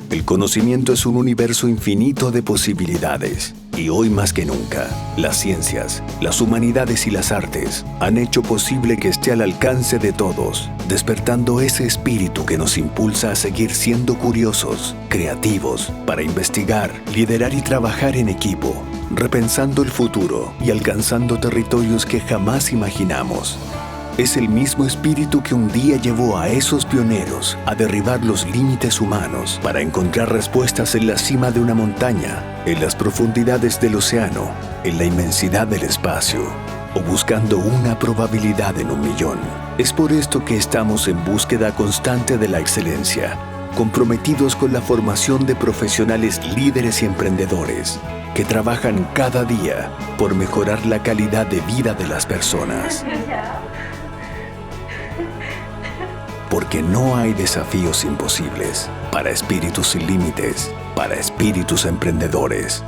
El conocimiento es un universo infinito de posibilidades. Y hoy más que nunca, las ciencias, las humanidades y las artes han hecho posible que esté al alcance de todos, despertando ese espíritu que nos impulsa a seguir siendo curiosos, creativos, para investigar, liderar y trabajar en equipo, repensando el futuro y alcanzando territorios que jamás imaginamos. Es el mismo espíritu que un día llevó a esos pioneros a derribar los límites humanos para encontrar respuestas en la cima de una montaña, en las profundidades del océano, en la inmensidad del espacio, o buscando una probabilidad en 1.000.000. Es por esto que estamos en búsqueda constante de la excelencia, comprometidos con la formación de profesionales líderes y emprendedores que trabajan cada día por mejorar la calidad de vida de las personas. Porque no hay desafíos imposibles para espíritus sin límites, para espíritus emprendedores.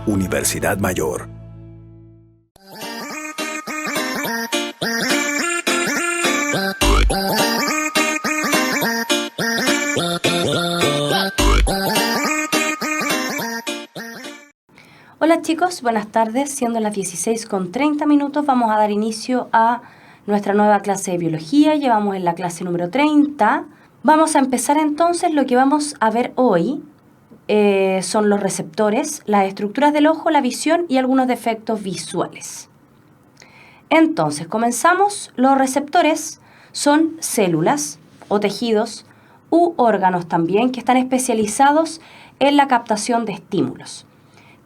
Universidad Mayor. Hola chicos, buenas tardes. Siendo las 16:30, vamos a dar inicio a nuestra nueva clase de biología. Llevamos en la clase número 30. Vamos a empezar entonces. Lo que vamos a ver hoy son los receptores, las estructuras del ojo, la visión y algunos defectos visuales. Entonces, comenzamos. Los receptores son células o tejidos u órganos también que están especializados en la captación de estímulos.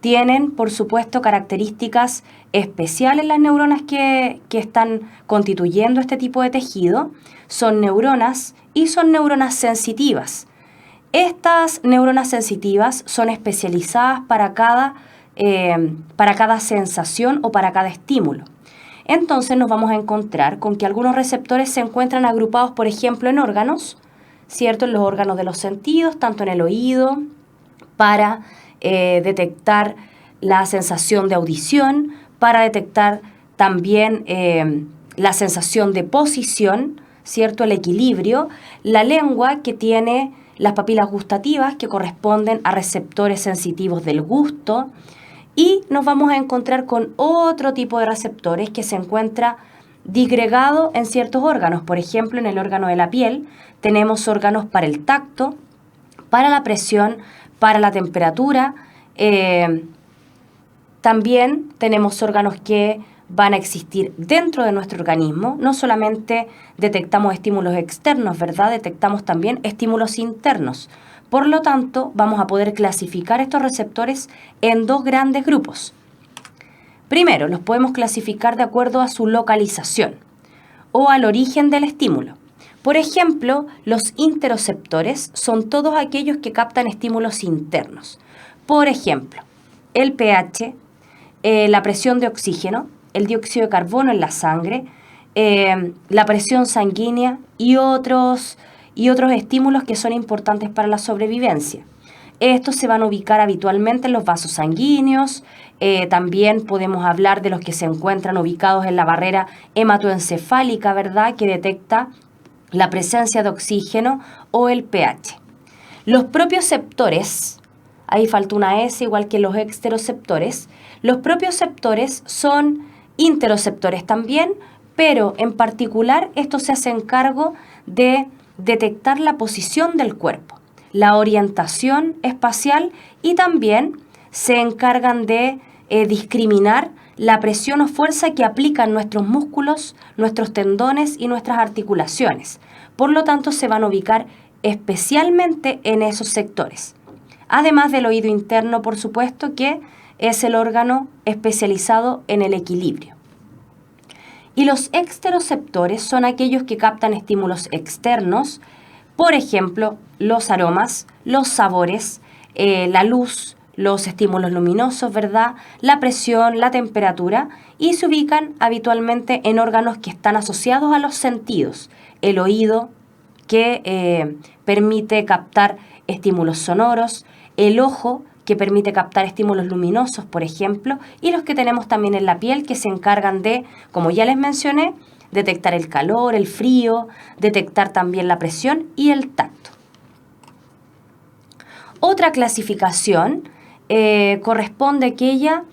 Tienen, por supuesto, características especiales las neuronas que están constituyendo este tipo de tejido. Son neuronas y son neuronas sensitivas. Estas neuronas sensitivas son especializadas para cada sensación o para cada estímulo. Entonces nos vamos a encontrar con que algunos receptores se encuentran agrupados, por ejemplo, en órganos, ¿cierto? En los órganos de los sentidos, tanto en el oído, para detectar la sensación de audición, para detectar también la sensación de posición, ¿cierto? El equilibrio, la lengua que tiene las papilas gustativas que corresponden a receptores sensitivos del gusto, y nos vamos a encontrar con otro tipo de receptores que se encuentra disgregado en ciertos órganos. Por ejemplo, en el órgano de la piel tenemos órganos para el tacto, para la presión, para la temperatura. También tenemos órganos que van a existir dentro de nuestro organismo. No solamente detectamos estímulos externos, ¿verdad? Detectamos también estímulos internos. Por lo tanto, vamos a poder clasificar estos receptores en dos grandes grupos. Primero, los podemos clasificar de acuerdo a su localización o al origen del estímulo. Por ejemplo, los interoceptores son todos aquellos que captan estímulos internos. Por ejemplo, el pH, la presión de oxígeno, el dióxido de carbono en la sangre, la presión sanguínea y otros estímulos que son importantes para la sobrevivencia. Estos se van a ubicar habitualmente en los vasos sanguíneos. También podemos hablar de los que se encuentran ubicados en la barrera hematoencefálica, ¿verdad?, que detecta la presencia de oxígeno o el pH. Los propioceptores, ahí falta una S, igual que los exteroceptores. Los propioceptores son interoceptores también, pero en particular estos se hacen cargo de detectar la posición del cuerpo, la orientación espacial, y también se encargan de discriminar la presión o fuerza que aplican nuestros músculos, nuestros tendones y nuestras articulaciones. Por lo tanto, se van a ubicar especialmente en esos sectores. Además del oído interno, por supuesto, que es el órgano especializado en el equilibrio. Y los exteroceptores son aquellos que captan estímulos externos, por ejemplo, los aromas, los sabores, la luz, los estímulos luminosos, ¿verdad?, la presión, la temperatura, y se ubican habitualmente en órganos que están asociados a los sentidos. El oído, que permite captar estímulos sonoros, el ojo, que permite captar estímulos luminosos, por ejemplo, y los que tenemos también en la piel, que se encargan de, como ya les mencioné, detectar el calor, el frío, detectar también la presión y el tacto. Otra clasificación corresponde a aquella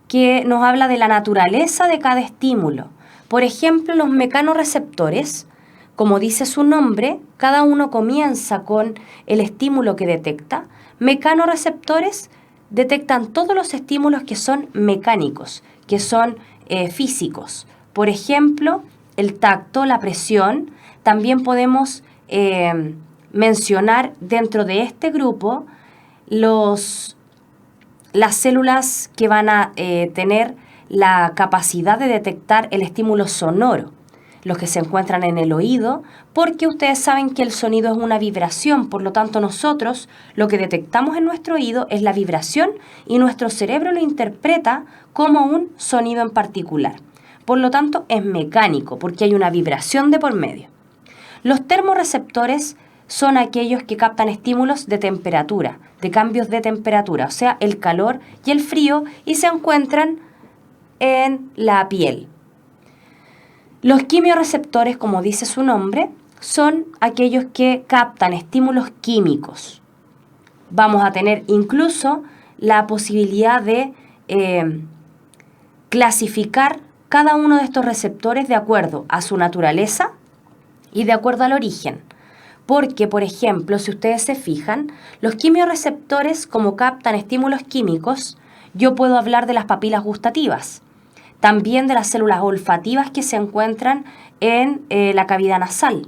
que nos habla de la naturaleza de cada estímulo. Por ejemplo, los mecanorreceptores, como dice su nombre, cada uno comienza con el estímulo que detecta. Mecanorreceptores detectan todos los estímulos que son mecánicos, que son físicos. Por ejemplo, el tacto, la presión. También podemos mencionar dentro de este grupo las células que van a tener la capacidad de detectar el estímulo sonoro, los que se encuentran en el oído, porque ustedes saben que el sonido es una vibración, por lo tanto nosotros lo que detectamos en nuestro oído es la vibración y nuestro cerebro lo interpreta como un sonido en particular. Por lo tanto es mecánico, porque hay una vibración de por medio. Los termorreceptores son aquellos que captan estímulos de temperatura, de cambios de temperatura, o sea, el calor y el frío, y se encuentran en la piel. Los quimiorreceptores, como dice su nombre, son aquellos que captan estímulos químicos. Vamos a tener incluso la posibilidad de clasificar cada uno de estos receptores de acuerdo a su naturaleza y de acuerdo al origen. Porque, por ejemplo, si ustedes se fijan, los quimiorreceptores, como captan estímulos químicos, yo puedo hablar de las papilas gustativas, también de las células olfativas que se encuentran en la cavidad nasal.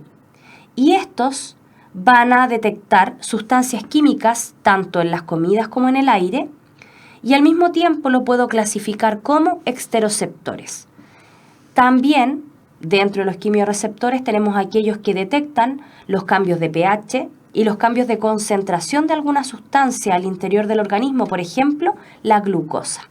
Y estos van a detectar sustancias químicas tanto en las comidas como en el aire, y al mismo tiempo lo puedo clasificar como exteroceptores. También, dentro de los quimiorreceptores tenemos aquellos que detectan los cambios de pH y los cambios de concentración de alguna sustancia al interior del organismo, por ejemplo, la glucosa.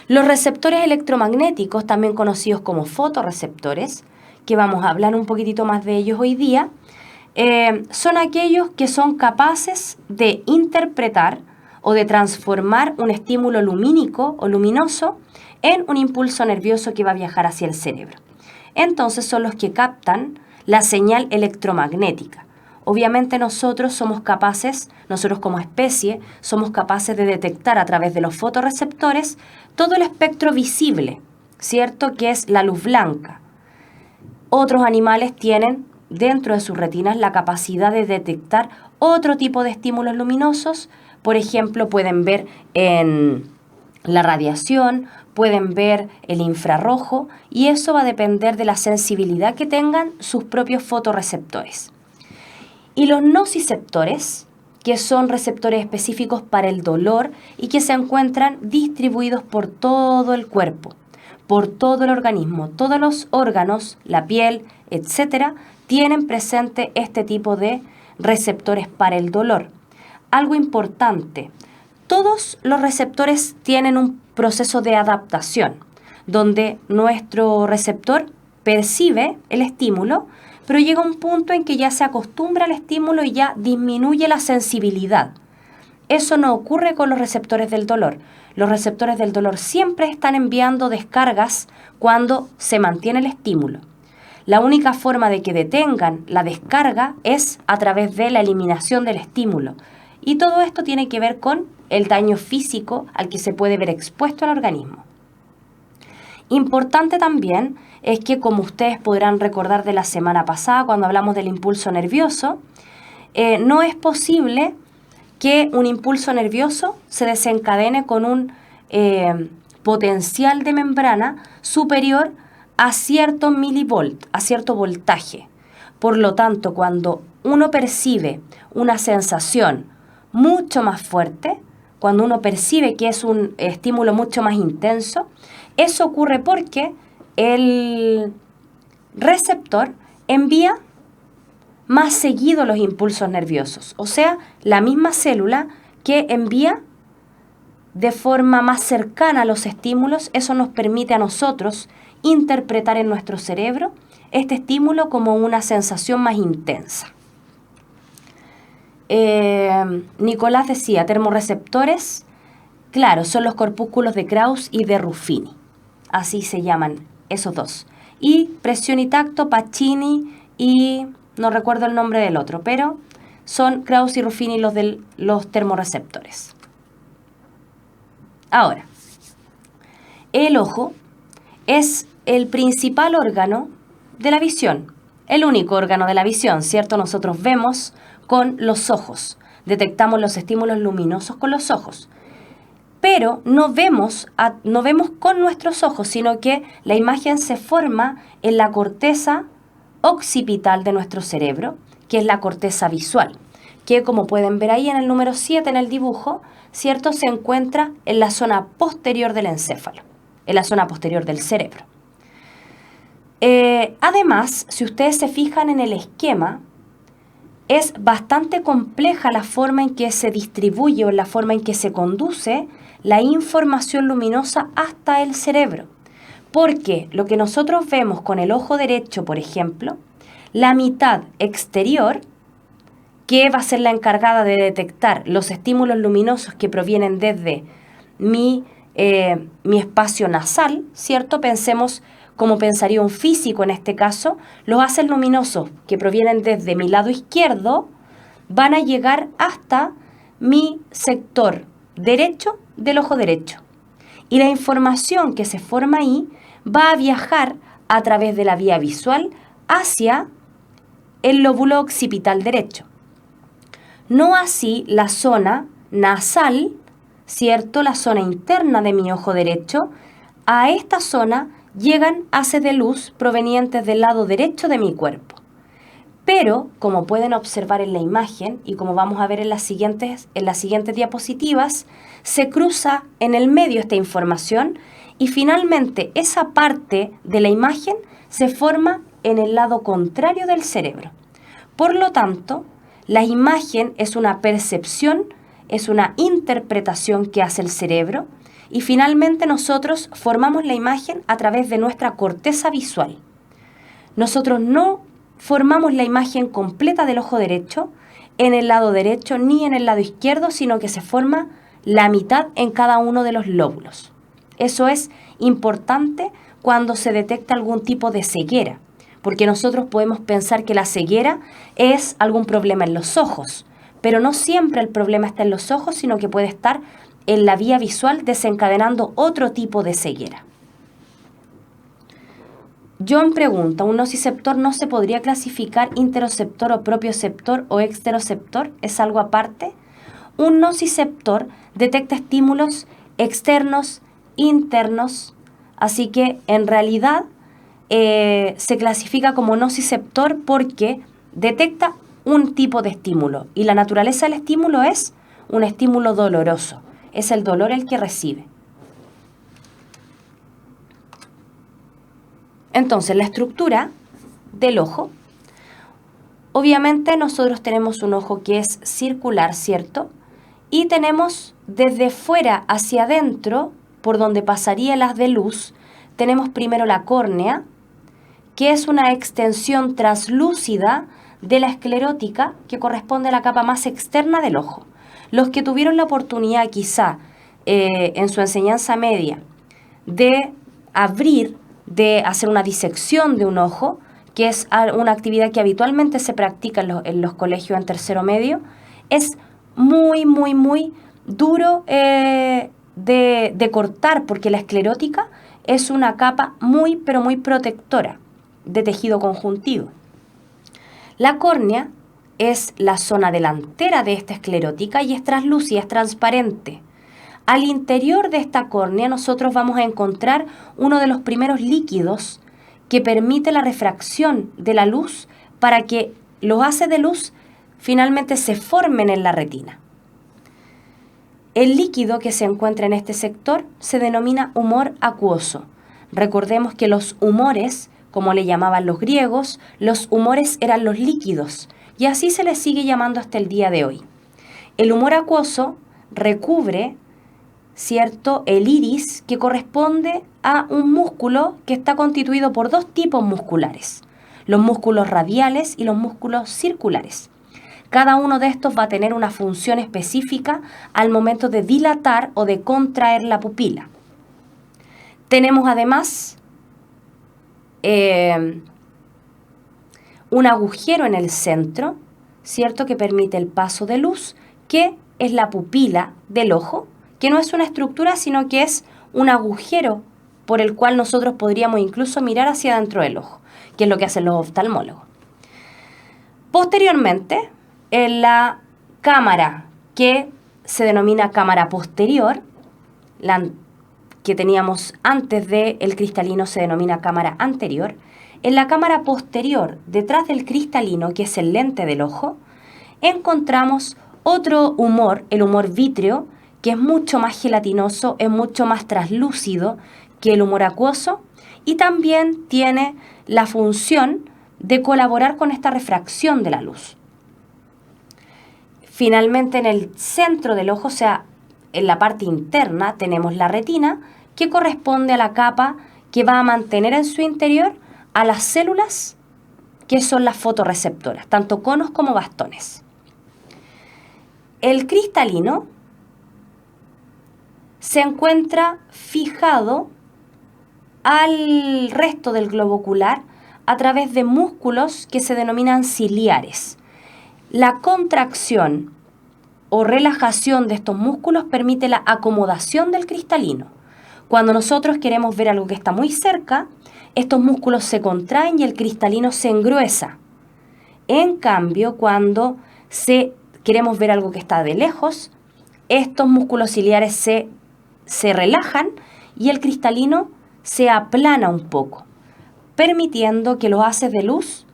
Los receptores electromagnéticos, también conocidos como fotorreceptores, que vamos a hablar un poquitito más de ellos hoy día, son aquellos que son capaces de interpretar o de transformar un estímulo lumínico o luminoso en un impulso nervioso que va a viajar hacia el cerebro. Entonces son los que captan la señal electromagnética. Obviamente nosotros como especie, somos capaces de detectar a través de los fotorreceptores todo el espectro visible, ¿cierto? Que es la luz blanca. Otros animales tienen dentro de sus retinas la capacidad de detectar otro tipo de estímulos luminosos. Por ejemplo, pueden ver en la radiación, pueden ver el infrarrojo, y eso va a depender de la sensibilidad que tengan sus propios fotorreceptores. Y los nociceptores, que son receptores específicos para el dolor y que se encuentran distribuidos por todo el cuerpo, por todo el organismo. Todos los órganos, la piel, etcétera, tienen presente este tipo de receptores para el dolor. Algo importante, todos los receptores tienen un proceso de adaptación, donde nuestro receptor percibe el estímulo, pero llega un punto en que ya se acostumbra al estímulo y ya disminuye la sensibilidad. Eso no ocurre con los receptores del dolor. Los receptores del dolor siempre están enviando descargas cuando se mantiene el estímulo. La única forma de que detengan la descarga es a través de la eliminación del estímulo. Y todo esto tiene que ver con el daño físico al que se puede ver expuesto al organismo. Importante también es que, como ustedes podrán recordar de la semana pasada cuando hablamos del impulso nervioso, no es posible que un impulso nervioso se desencadene con un potencial de membrana superior a cierto milivolt, a cierto voltaje. Por lo tanto, cuando uno percibe una sensación mucho más fuerte, cuando uno percibe que es un estímulo mucho más intenso, eso ocurre porque el receptor envía más seguido los impulsos nerviosos, o sea, la misma célula que envía de forma más cercana a los estímulos. Eso nos permite a nosotros interpretar en nuestro cerebro este estímulo como una sensación más intensa. Nicolás decía, termorreceptores, claro, son los corpúsculos de Krauss y de Ruffini, así se llaman esos dos. Y presión y tacto, Pacini y no recuerdo el nombre del otro, pero son Krauss y Ruffini los termorreceptores. Ahora, el ojo es el principal órgano de la visión, el único órgano de la visión, ¿cierto? Nosotros vemos con los ojos, detectamos los estímulos luminosos con los ojos, pero no vemos con nuestros ojos, sino que la imagen se forma en la corteza occipital de nuestro cerebro, que es la corteza visual, que como pueden ver ahí en el número 7 en el dibujo, ¿cierto? Se encuentra en la zona posterior del encéfalo, en la zona posterior del cerebro. Además, si ustedes se fijan en el esquema, es bastante compleja la forma en que se distribuye o la forma en que se conduce la información luminosa hasta el cerebro. Porque lo que nosotros vemos con el ojo derecho, por ejemplo, la mitad exterior, que va a ser la encargada de detectar los estímulos luminosos que provienen desde mi espacio nasal, ¿cierto? Pensemos como pensaría un físico en este caso, los haces luminosos que provienen desde mi lado izquierdo van a llegar hasta mi sector derecho del ojo derecho. Y la información que se forma ahí va a viajar a través de la vía visual hacia el lóbulo occipital derecho. No así la zona nasal, ¿cierto? La zona interna de mi ojo derecho. A esta zona llegan haces de luz provenientes del lado derecho de mi cuerpo. Pero, como pueden observar en la imagen y como vamos a ver en las siguientes diapositivas, se cruza en el medio esta información y finalmente esa parte de la imagen se forma en el lado contrario del cerebro. Por lo tanto, la imagen es una percepción, es una interpretación que hace el cerebro y finalmente nosotros formamos la imagen a través de nuestra corteza visual. Nosotros no formamos la imagen completa del ojo derecho en el lado derecho ni en el lado izquierdo, sino que se forma la mitad en cada uno de los lóbulos. Eso es importante cuando se detecta algún tipo de ceguera, porque nosotros podemos pensar que la ceguera es algún problema en los ojos, pero no siempre el problema está en los ojos, sino que puede estar en la vía visual desencadenando otro tipo de ceguera. John pregunta, ¿un nociceptor no se podría clasificar interoceptor o propioceptor o exteroceptor? ¿Es algo aparte? Un nociceptor detecta estímulos externos, internos, así que en realidad se clasifica como nociceptor porque detecta un tipo de estímulo y la naturaleza del estímulo es un estímulo doloroso. Es el dolor el que recibe. Entonces, la estructura del ojo, obviamente nosotros tenemos un ojo que es circular, ¿cierto? Y tenemos desde fuera hacia adentro, por donde pasaría el haz de luz, tenemos primero la córnea, que es una extensión translúcida de la esclerótica que corresponde a la capa más externa del ojo. Los que tuvieron la oportunidad quizá en su enseñanza media de hacer una disección de un ojo, que es una actividad que habitualmente se practica en los colegios en tercero medio, es muy, muy, muy duro de cortar porque la esclerótica es una capa muy, pero muy protectora de tejido conjuntivo. La córnea es la zona delantera de esta esclerótica y es translúcida, es transparente. Al interior de esta córnea nosotros vamos a encontrar uno de los primeros líquidos que permite la refracción de la luz para que los haces de luz finalmente se formen en la retina. El líquido que se encuentra en este sector se denomina humor acuoso. Recordemos que los humores, como le llamaban los griegos, los humores eran los líquidos y así se les sigue llamando hasta el día de hoy. El humor acuoso recubre, ¿cierto?, el iris, que corresponde a un músculo que está constituido por dos tipos musculares, los músculos radiales y los músculos circulares. Cada uno de estos va a tener una función específica al momento de dilatar o de contraer la pupila. Tenemos además un agujero en el centro, ¿cierto?, que permite el paso de luz, que es la pupila del ojo, que no es una estructura, sino que es un agujero por el cual nosotros podríamos incluso mirar hacia adentro del ojo, que es lo que hacen los oftalmólogos. Posteriormente, en la cámara que se denomina cámara posterior, la que teníamos antes del cristalino se denomina cámara anterior. En la cámara posterior, detrás del cristalino, que es el lente del ojo, encontramos otro humor, el humor vítreo, que es mucho más gelatinoso, es mucho más translúcido que el humor acuoso y también tiene la función de colaborar con esta refracción de la luz. Finalmente, en el centro del ojo, o sea, en la parte interna, tenemos la retina, que corresponde a la capa que va a mantener en su interior a las células que son las fotorreceptoras, tanto conos como bastones. El cristalino se encuentra fijado al resto del globo ocular a través de músculos que se denominan ciliares. La contracción o relajación de estos músculos permite la acomodación del cristalino. Cuando nosotros queremos ver algo que está muy cerca, estos músculos se contraen y el cristalino se engruesa. En cambio, cuando queremos ver algo que está de lejos, estos músculos ciliares se relajan y el cristalino se aplana un poco, permitiendo que los haces de luz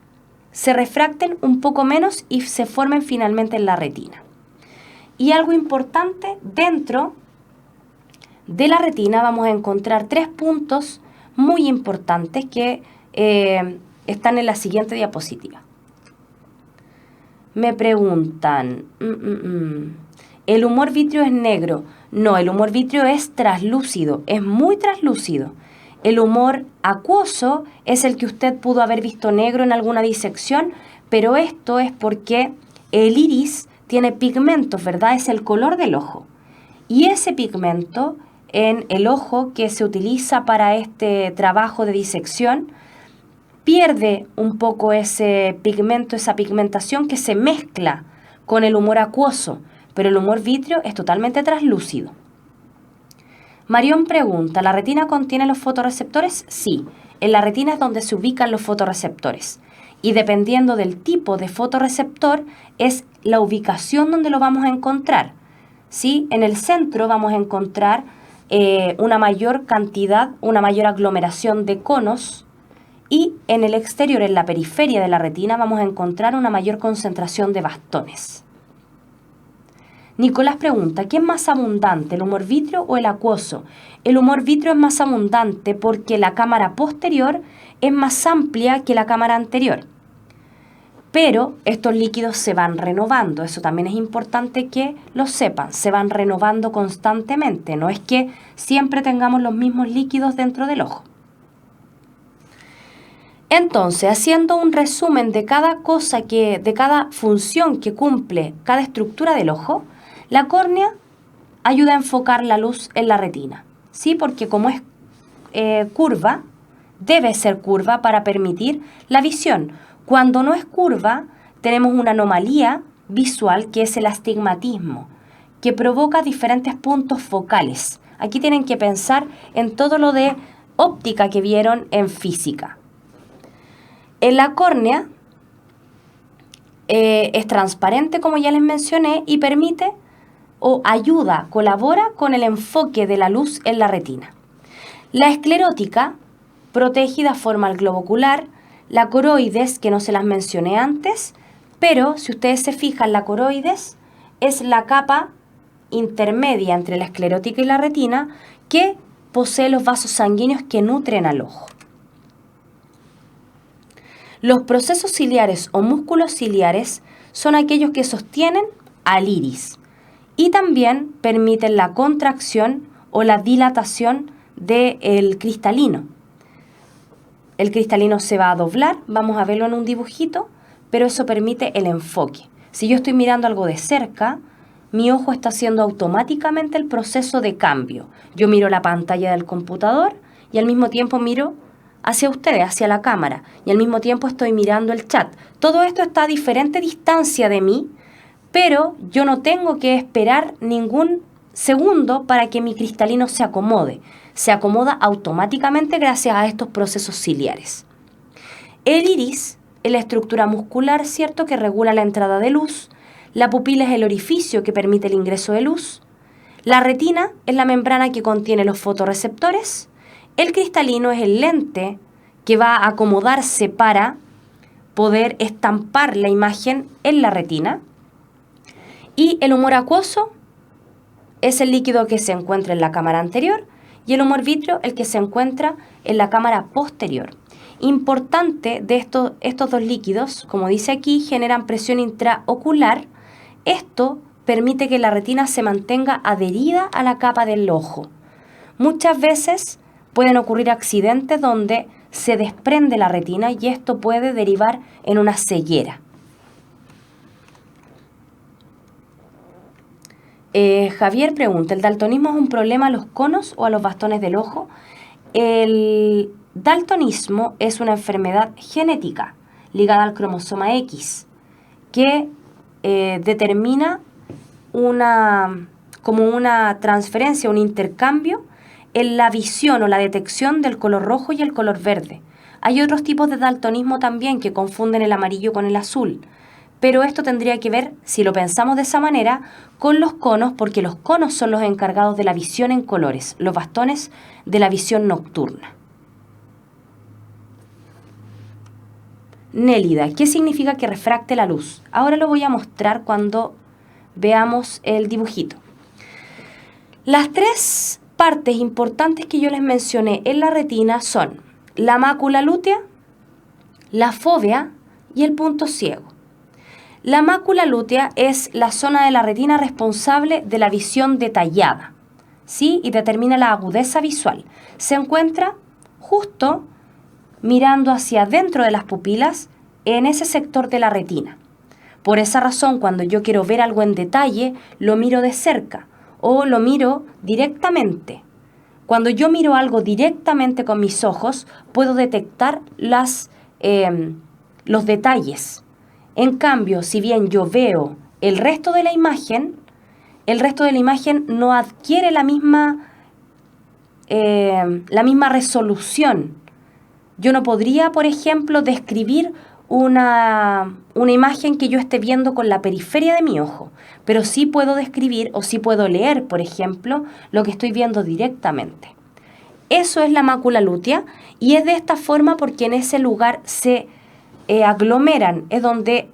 se refracten un poco menos y se formen finalmente en la retina. Y algo importante, dentro de la retina vamos a encontrar 3 puntos muy importantes que están en la siguiente diapositiva. Me preguntan, ¿el humor vítreo es negro? No, el humor vítreo es translúcido, es muy translúcido. El humor acuoso es el que usted pudo haber visto negro en alguna disección, pero esto es porque el iris tiene pigmentos, ¿verdad? Es el color del ojo. Y ese pigmento en el ojo que se utiliza para este trabajo de disección pierde un poco ese pigmento, esa pigmentación que se mezcla con el humor acuoso, pero el humor vítreo es totalmente translúcido. Marión pregunta, ¿la retina contiene los fotorreceptores? Sí, en la retina es donde se ubican los fotorreceptores. Y dependiendo del tipo de fotorreceptor, es la ubicación donde lo vamos a encontrar. ¿Sí? En el centro vamos a encontrar una mayor cantidad, una mayor aglomeración de conos, y en el exterior, en la periferia de la retina, vamos a encontrar una mayor concentración de bastones. Nicolás pregunta, ¿qué es más abundante, el humor vítreo o el acuoso? El humor vítreo es más abundante porque la cámara posterior es más amplia que la cámara anterior. Pero estos líquidos se van renovando, eso también es importante que lo sepan, se van renovando constantemente, no es que siempre tengamos los mismos líquidos dentro del ojo. Entonces, haciendo un resumen de cada cosa de cada función que cumple cada estructura del ojo, la córnea ayuda a enfocar la luz en la retina, ¿sí? Porque como es curva, debe ser curva para permitir la visión. Cuando no es curva, tenemos una anomalía visual que es el astigmatismo, que provoca diferentes puntos focales. Aquí tienen que pensar en todo lo de óptica que vieron en física. En la córnea es transparente, como ya les mencioné, y permite o ayuda, colabora con el enfoque de la luz en la retina. La esclerótica protege y da forma al globo ocular. La coroides, que no se las mencioné antes, pero si ustedes se fijan, la coroides es la capa intermedia entre la esclerótica y la retina que posee los vasos sanguíneos que nutren al ojo. Los procesos ciliares o músculos ciliares son aquellos que sostienen al iris y también permiten la contracción o la dilatación del cristalino. El cristalino se va a doblar, vamos a verlo en un dibujito, pero eso permite el enfoque. Si yo estoy mirando algo de cerca, mi ojo está haciendo automáticamente el proceso de cambio. Yo miro la pantalla del computador y al mismo tiempo miro hacia ustedes, hacia la cámara, y al mismo tiempo estoy mirando el chat. Todo esto está a diferente distancia de mí, pero yo no tengo que esperar ningún segundo para que mi cristalino se acomode. Se acomoda automáticamente gracias a estos procesos ciliares. El iris es la estructura muscular, ¿cierto?, que regula la entrada de luz. La pupila es el orificio que permite el ingreso de luz. La retina es la membrana que contiene los fotorreceptores. El cristalino es el lente que va a acomodarse para poder estampar la imagen en la retina. Y el humor acuoso es el líquido que se encuentra en la cámara anterior y el humor vítreo el que se encuentra en la cámara posterior. Importante de estos dos líquidos, como dice aquí, generan presión intraocular. Esto permite que la retina se mantenga adherida a la capa del ojo. Muchas veces pueden ocurrir accidentes donde se desprende la retina y esto puede derivar en una ceguera. Javier pregunta, ¿el daltonismo es un problema a los conos o a los bastones del ojo? El daltonismo es una enfermedad genética ligada al cromosoma X que determina como una transferencia, un intercambio en la visión o la detección del color rojo y el color verde. Hay otros tipos de daltonismo también que confunden el amarillo con el azul, pero esto tendría que ver, si lo pensamos de esa manera, con los conos, porque los conos son los encargados de la visión en colores, los bastones de la visión nocturna. Nélida, ¿qué significa que refracte la luz? Ahora lo voy a mostrar cuando veamos el dibujito. Las tres partes importantes que yo les mencioné en la retina son la mácula lútea, la fóvea y el punto ciego. La mácula lútea es la zona de la retina responsable de la visión detallada, ¿sí? Y determina la agudeza visual. Se encuentra justo mirando hacia adentro de las pupilas en ese sector de la retina. Por esa razón, cuando yo quiero ver algo en detalle, lo miro de cerca o lo miro directamente. Cuando yo miro algo directamente con mis ojos, puedo detectar los detalles. En cambio, si bien yo veo el resto de la imagen no adquiere la misma resolución. Yo no podría, por ejemplo, describir una imagen que yo esté viendo con la periferia de mi ojo, pero sí puedo describir o sí puedo leer, por ejemplo, lo que estoy viendo directamente. Eso es la mácula lútea y es de esta forma porque en ese lugar se aglomeran, es donde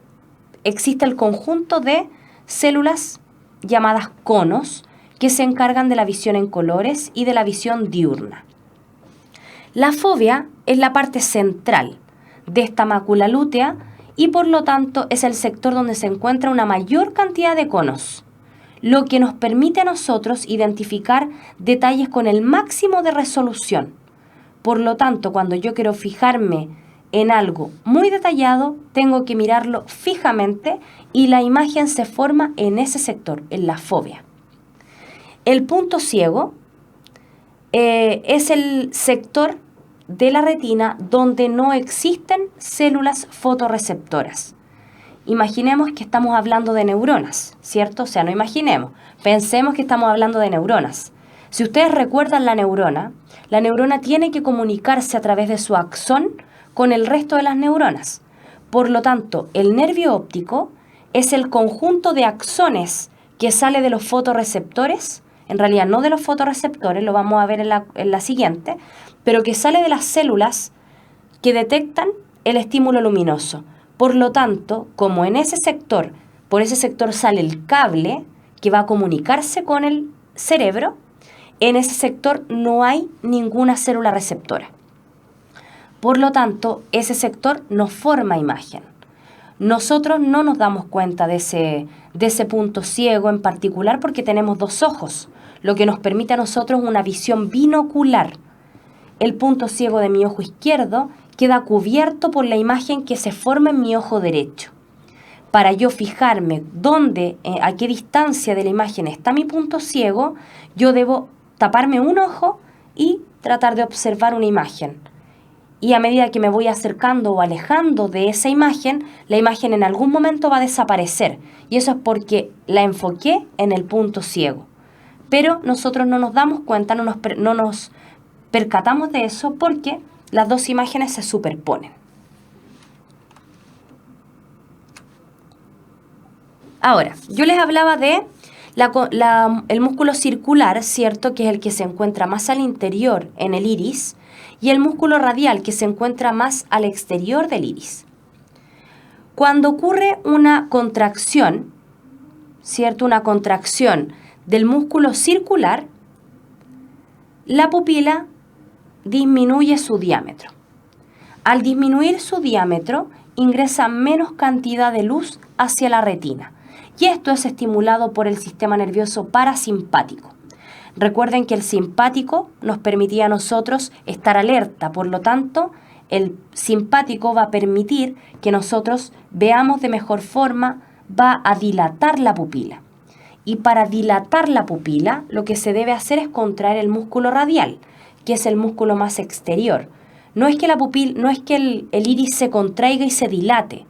existe el conjunto de células llamadas conos que se encargan de la visión en colores y de la visión diurna. La fóvea es la parte central de esta mácula lútea y por lo tanto es el sector donde se encuentra una mayor cantidad de conos, lo que nos permite a nosotros identificar detalles con el máximo de resolución. Por lo tanto, cuando yo quiero fijarme en algo muy detallado, tengo que mirarlo fijamente y la imagen se forma en ese sector, en la fóvea. El punto ciego es el sector de la retina donde no existen células fotorreceptoras. Imaginemos que estamos hablando de neuronas, ¿cierto? O sea, no imaginemos, pensemos que estamos hablando de neuronas. Si ustedes recuerdan la neurona tiene que comunicarse a través de su axón con el resto de las neuronas. Por lo tanto, el nervio óptico es el conjunto de axones que sale de los fotorreceptores, en realidad no de los fotorreceptores, lo vamos a ver en la siguiente, pero que sale de las células que detectan el estímulo luminoso. Por lo tanto, como en ese sector, por ese sector sale el cable que va a comunicarse con el cerebro, en ese sector no hay ninguna célula receptora. Por lo tanto, ese sector no forma imagen. Nosotros no nos damos cuenta de ese punto ciego en particular porque tenemos dos ojos, lo que nos permite a nosotros una visión binocular. El punto ciego de mi ojo izquierdo queda cubierto por la imagen que se forma en mi ojo derecho. Para yo fijarme a qué distancia de la imagen está mi punto ciego, yo debo taparme un ojo y tratar de observar una imagen. y a medida que me voy acercando o alejando de esa imagen, la imagen en algún momento va a desaparecer. Y eso es porque la enfoqué en el punto ciego. Pero nosotros no nos damos cuenta, no nos percatamos de eso porque las dos imágenes se superponen. Ahora, yo les hablaba de el músculo circular, ¿cierto? Que es el que se encuentra más al interior en el iris, y el músculo radial, que se encuentra más al exterior del iris. Cuando ocurre una contracción, ¿cierto? Una contracción del músculo circular, la pupila disminuye su diámetro. Al disminuir su diámetro, ingresa menos cantidad de luz hacia la retina. Y esto es estimulado por el sistema nervioso parasimpático. Recuerden que el simpático nos permitía a nosotros estar alerta, por lo tanto, el simpático va a permitir que nosotros veamos de mejor forma, va a dilatar la pupila. Y para dilatar la pupila, lo que se debe hacer es contraer el músculo radial, que es el músculo más exterior. No es que el iris se contraiga y se dilate.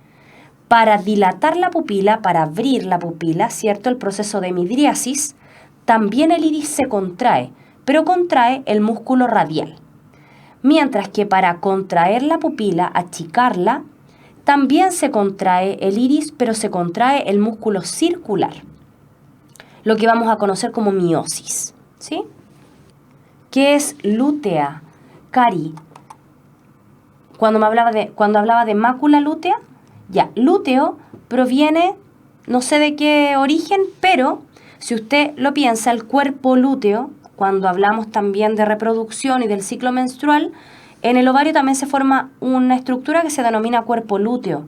Para dilatar la pupila, para abrir la pupila, ¿cierto? El proceso de midriasis, también el iris se contrae, pero contrae el músculo radial. Mientras que para contraer la pupila, achicarla, también se contrae el iris, pero se contrae el músculo circular, lo que vamos a conocer como miosis, ¿sí? ¿Qué es lútea, Cari? Cuando hablaba de mácula lútea, ya, lúteo proviene, no sé de qué origen, pero si usted lo piensa, el cuerpo lúteo, cuando hablamos también de reproducción y del ciclo menstrual, en el ovario también se forma una estructura que se denomina cuerpo lúteo.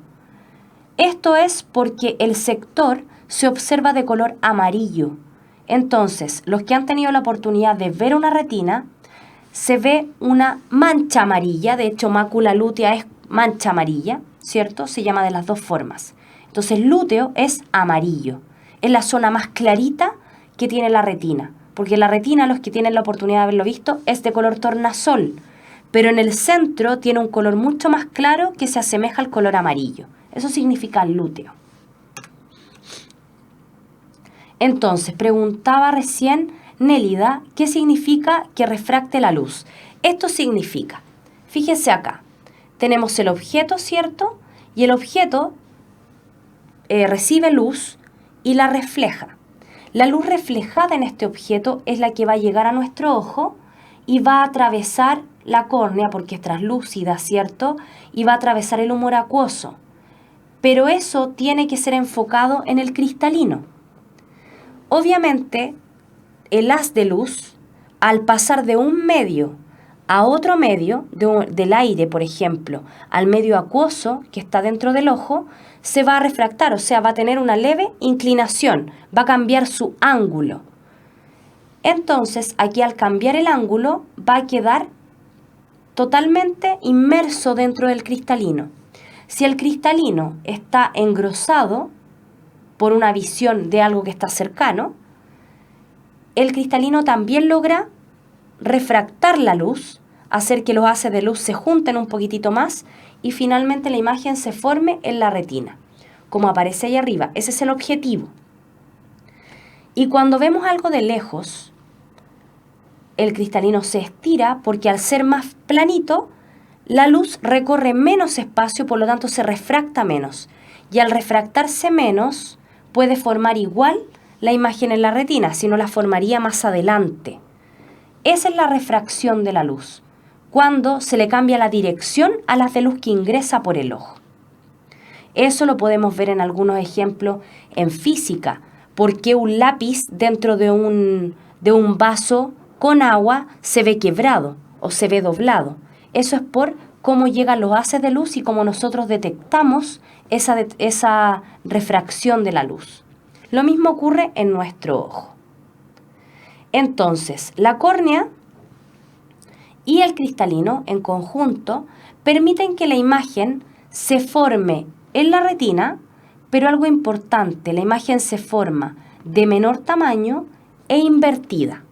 Esto es porque el sector se observa de color amarillo. Entonces, los que han tenido la oportunidad de ver una retina, se ve una mancha amarilla, de hecho mácula lútea es mancha amarilla, ¿cierto? Se llama de las dos formas. Entonces, lúteo es amarillo. Es la zona más clarita que tiene la retina, porque la retina, los que tienen la oportunidad de haberlo visto, es de color tornasol, pero en el centro tiene un color mucho más claro que se asemeja al color amarillo. Eso significa lúteo. Entonces, preguntaba recién Nélida, ¿qué significa que refracte la luz? Esto significa, fíjese acá, tenemos el objeto, ¿cierto? Y el objeto recibe luz y la refleja. La luz reflejada en este objeto es la que va a llegar a nuestro ojo y va a atravesar la córnea, porque es translúcida, ¿cierto? Y va a atravesar el humor acuoso. Pero eso tiene que ser enfocado en el cristalino. Obviamente, el haz de luz, al pasar de un medio a otro medio, del aire, por ejemplo, al medio acuoso que está dentro del ojo, se va a refractar, o sea, va a tener una leve inclinación, va a cambiar su ángulo. Entonces, aquí al cambiar el ángulo, va a quedar totalmente inmerso dentro del cristalino. Si el cristalino está engrosado por una visión de algo que está cercano, el cristalino también logra refractar la luz, hacer que los haces de luz se junten un poquitito más y finalmente la imagen se forme en la retina, como aparece ahí arriba. Ese es el objetivo. Y cuando vemos algo de lejos, el cristalino se estira porque al ser más planito, la luz recorre menos espacio, por lo tanto se refracta menos. Y al refractarse menos, puede formar igual la imagen en la retina, sino la formaría más adelante. Esa es la refracción de la luz, cuando se le cambia la dirección a la de luz que ingresa por el ojo. Eso lo podemos ver en algunos ejemplos en física. ¿Por qué un lápiz dentro de un vaso con agua se ve quebrado o se ve doblado? Eso es por cómo llegan los haces de luz y cómo nosotros detectamos esa refracción de la luz. Lo mismo ocurre en nuestro ojo. Entonces, la córnea y el cristalino en conjunto permiten que la imagen se forme en la retina, pero algo importante, la imagen se forma de menor tamaño e invertida.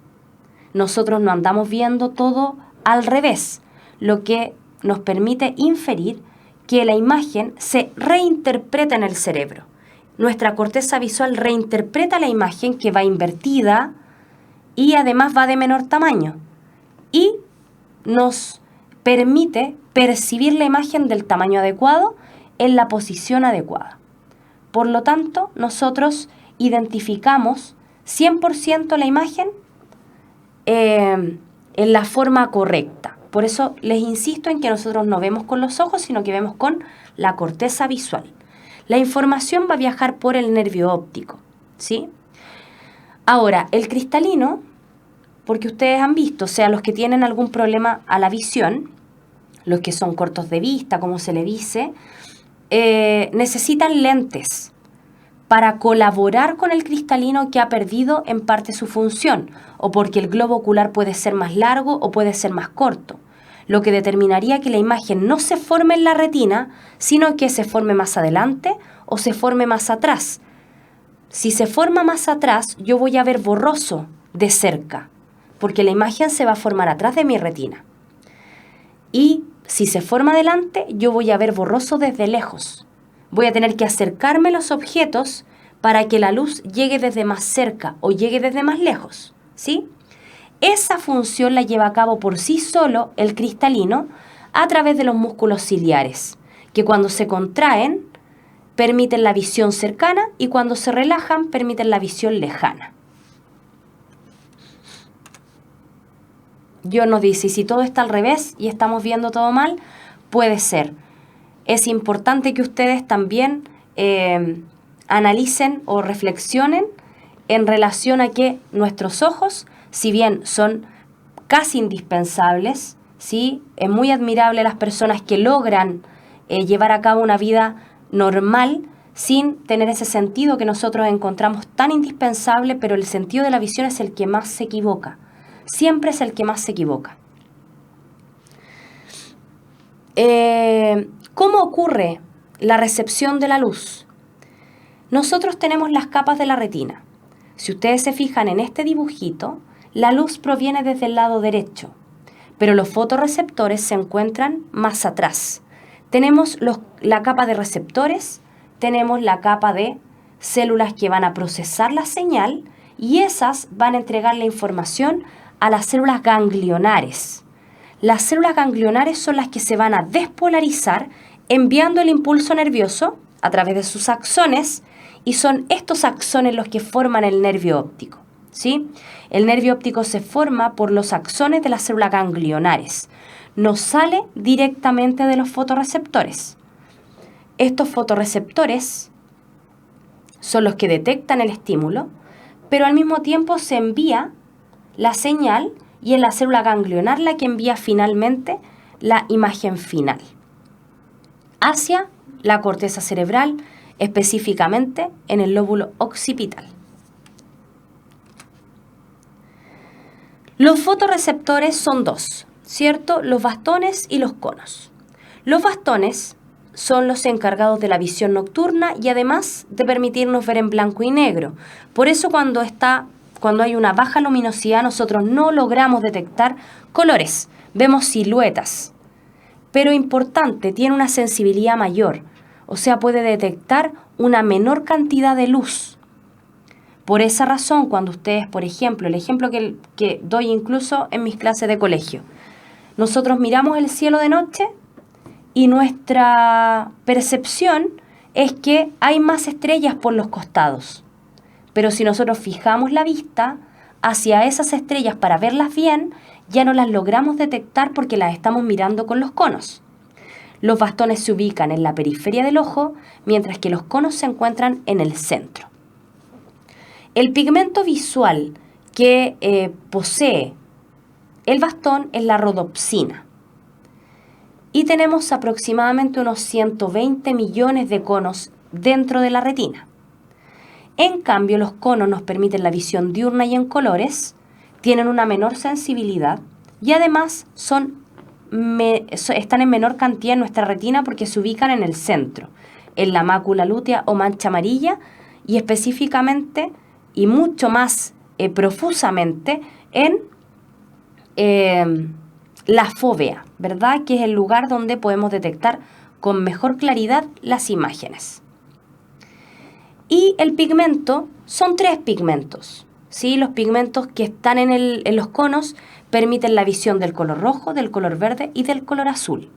Nosotros no andamos viendo todo al revés. Lo que nos permite inferir que la imagen se reinterpreta en el cerebro. Nuestra corteza visual reinterpreta la imagen que va invertida y además va de menor tamaño y nos permite percibir la imagen del tamaño adecuado en la posición adecuada. Por lo tanto, nosotros identificamos 100% la imagen en la forma correcta. Por eso les insisto en que nosotros no vemos con los ojos, sino que vemos con la corteza visual. La información va a viajar por el nervio óptico, ¿sí? Ahora, el cristalino, porque ustedes han visto, o sea, los que tienen algún problema a la visión, los que son cortos de vista, como se le dice, necesitan lentes para colaborar con el cristalino que ha perdido en parte su función, o porque el globo ocular puede ser más largo o puede ser más corto, lo que determinaría que la imagen no se forme en la retina, sino que se forme más adelante o se forme más atrás. Si se forma más atrás, yo voy a ver borroso de cerca, porque la imagen se va a formar atrás de mi retina. Y si se forma adelante, yo voy a ver borroso desde lejos. Voy a tener que acercarme a los objetos para que la luz llegue desde más cerca o llegue desde más lejos, ¿sí? Esa función la lleva a cabo por sí solo el cristalino a través de los músculos ciliares, que cuando se contraen permiten la visión cercana y cuando se relajan permiten la visión lejana. Yo nos dice, y si todo está al revés y estamos viendo todo mal, puede ser. Es importante que ustedes también analicen o reflexionen en relación a que nuestros ojos, si bien son casi indispensables, ¿sí? Es muy admirable las personas que logran llevar a cabo una vida normal sin tener ese sentido que nosotros encontramos tan indispensable, pero el sentido de la visión es el que más se equivoca. Siempre es el que más se equivoca. ¿Cómo ocurre la recepción de la luz? Nosotros tenemos las capas de la retina. Si ustedes se fijan en este dibujito, la luz proviene desde el lado derecho, pero los fotorreceptores se encuentran más atrás. Tenemos la capa de receptores, tenemos la capa de células que van a procesar la señal y esas van a entregar la información a las células ganglionares. Las células ganglionares son las que se van a despolarizar enviando el impulso nervioso a través de sus axones y son estos axones los que forman el nervio óptico, ¿sí? El nervio óptico se forma por los axones de las células ganglionares. No sale directamente de los fotorreceptores. Estos fotorreceptores son los que detectan el estímulo, pero al mismo tiempo se envía la señal y es la célula ganglionar la que envía finalmente la imagen final hacia la corteza cerebral, específicamente en el lóbulo occipital. Los fotorreceptores son dos, ¿cierto? Los bastones y los conos. Los bastones son los encargados de la visión nocturna y además de permitirnos ver en blanco y negro. Por eso cuando hay una baja luminosidad nosotros no logramos detectar colores, vemos siluetas. Pero importante, tiene una sensibilidad mayor, o sea, puede detectar una menor cantidad de luz. Por esa razón, cuando ustedes, por ejemplo, el ejemplo que doy incluso en mis clases de colegio, nosotros miramos el cielo de noche y nuestra percepción es que hay más estrellas por los costados. Pero si nosotros fijamos la vista hacia esas estrellas para verlas bien, ya no las logramos detectar porque las estamos mirando con los conos. Los bastones se ubican en la periferia del ojo, mientras que los conos se encuentran en el centro. El pigmento visual que posee el bastón es la rodopsina. Y tenemos aproximadamente unos 120 millones de conos dentro de la retina. En cambio, los conos nos permiten la visión diurna y en colores, tienen una menor sensibilidad y además están en menor cantidad en nuestra retina porque se ubican en el centro, en la mácula lútea o mancha amarilla y específicamente y mucho más profusamente en la fóvea, ¿verdad? Que es el lugar donde podemos detectar con mejor claridad las imágenes. Y el pigmento, son 3 pigmentos, ¿sí? Los pigmentos que están en los conos permiten la visión del color rojo, del color verde y del color azul.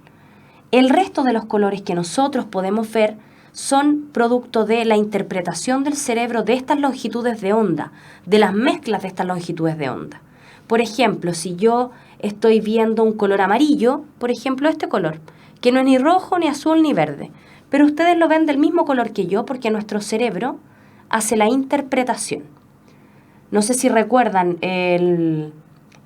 El resto de los colores que nosotros podemos ver son producto de la interpretación del cerebro de estas longitudes de onda, de las mezclas de estas longitudes de onda. Por ejemplo, si yo estoy viendo un color amarillo, por ejemplo este color, que no es ni rojo, ni azul, ni verde, pero ustedes lo ven del mismo color que yo porque nuestro cerebro hace la interpretación. No sé si recuerdan el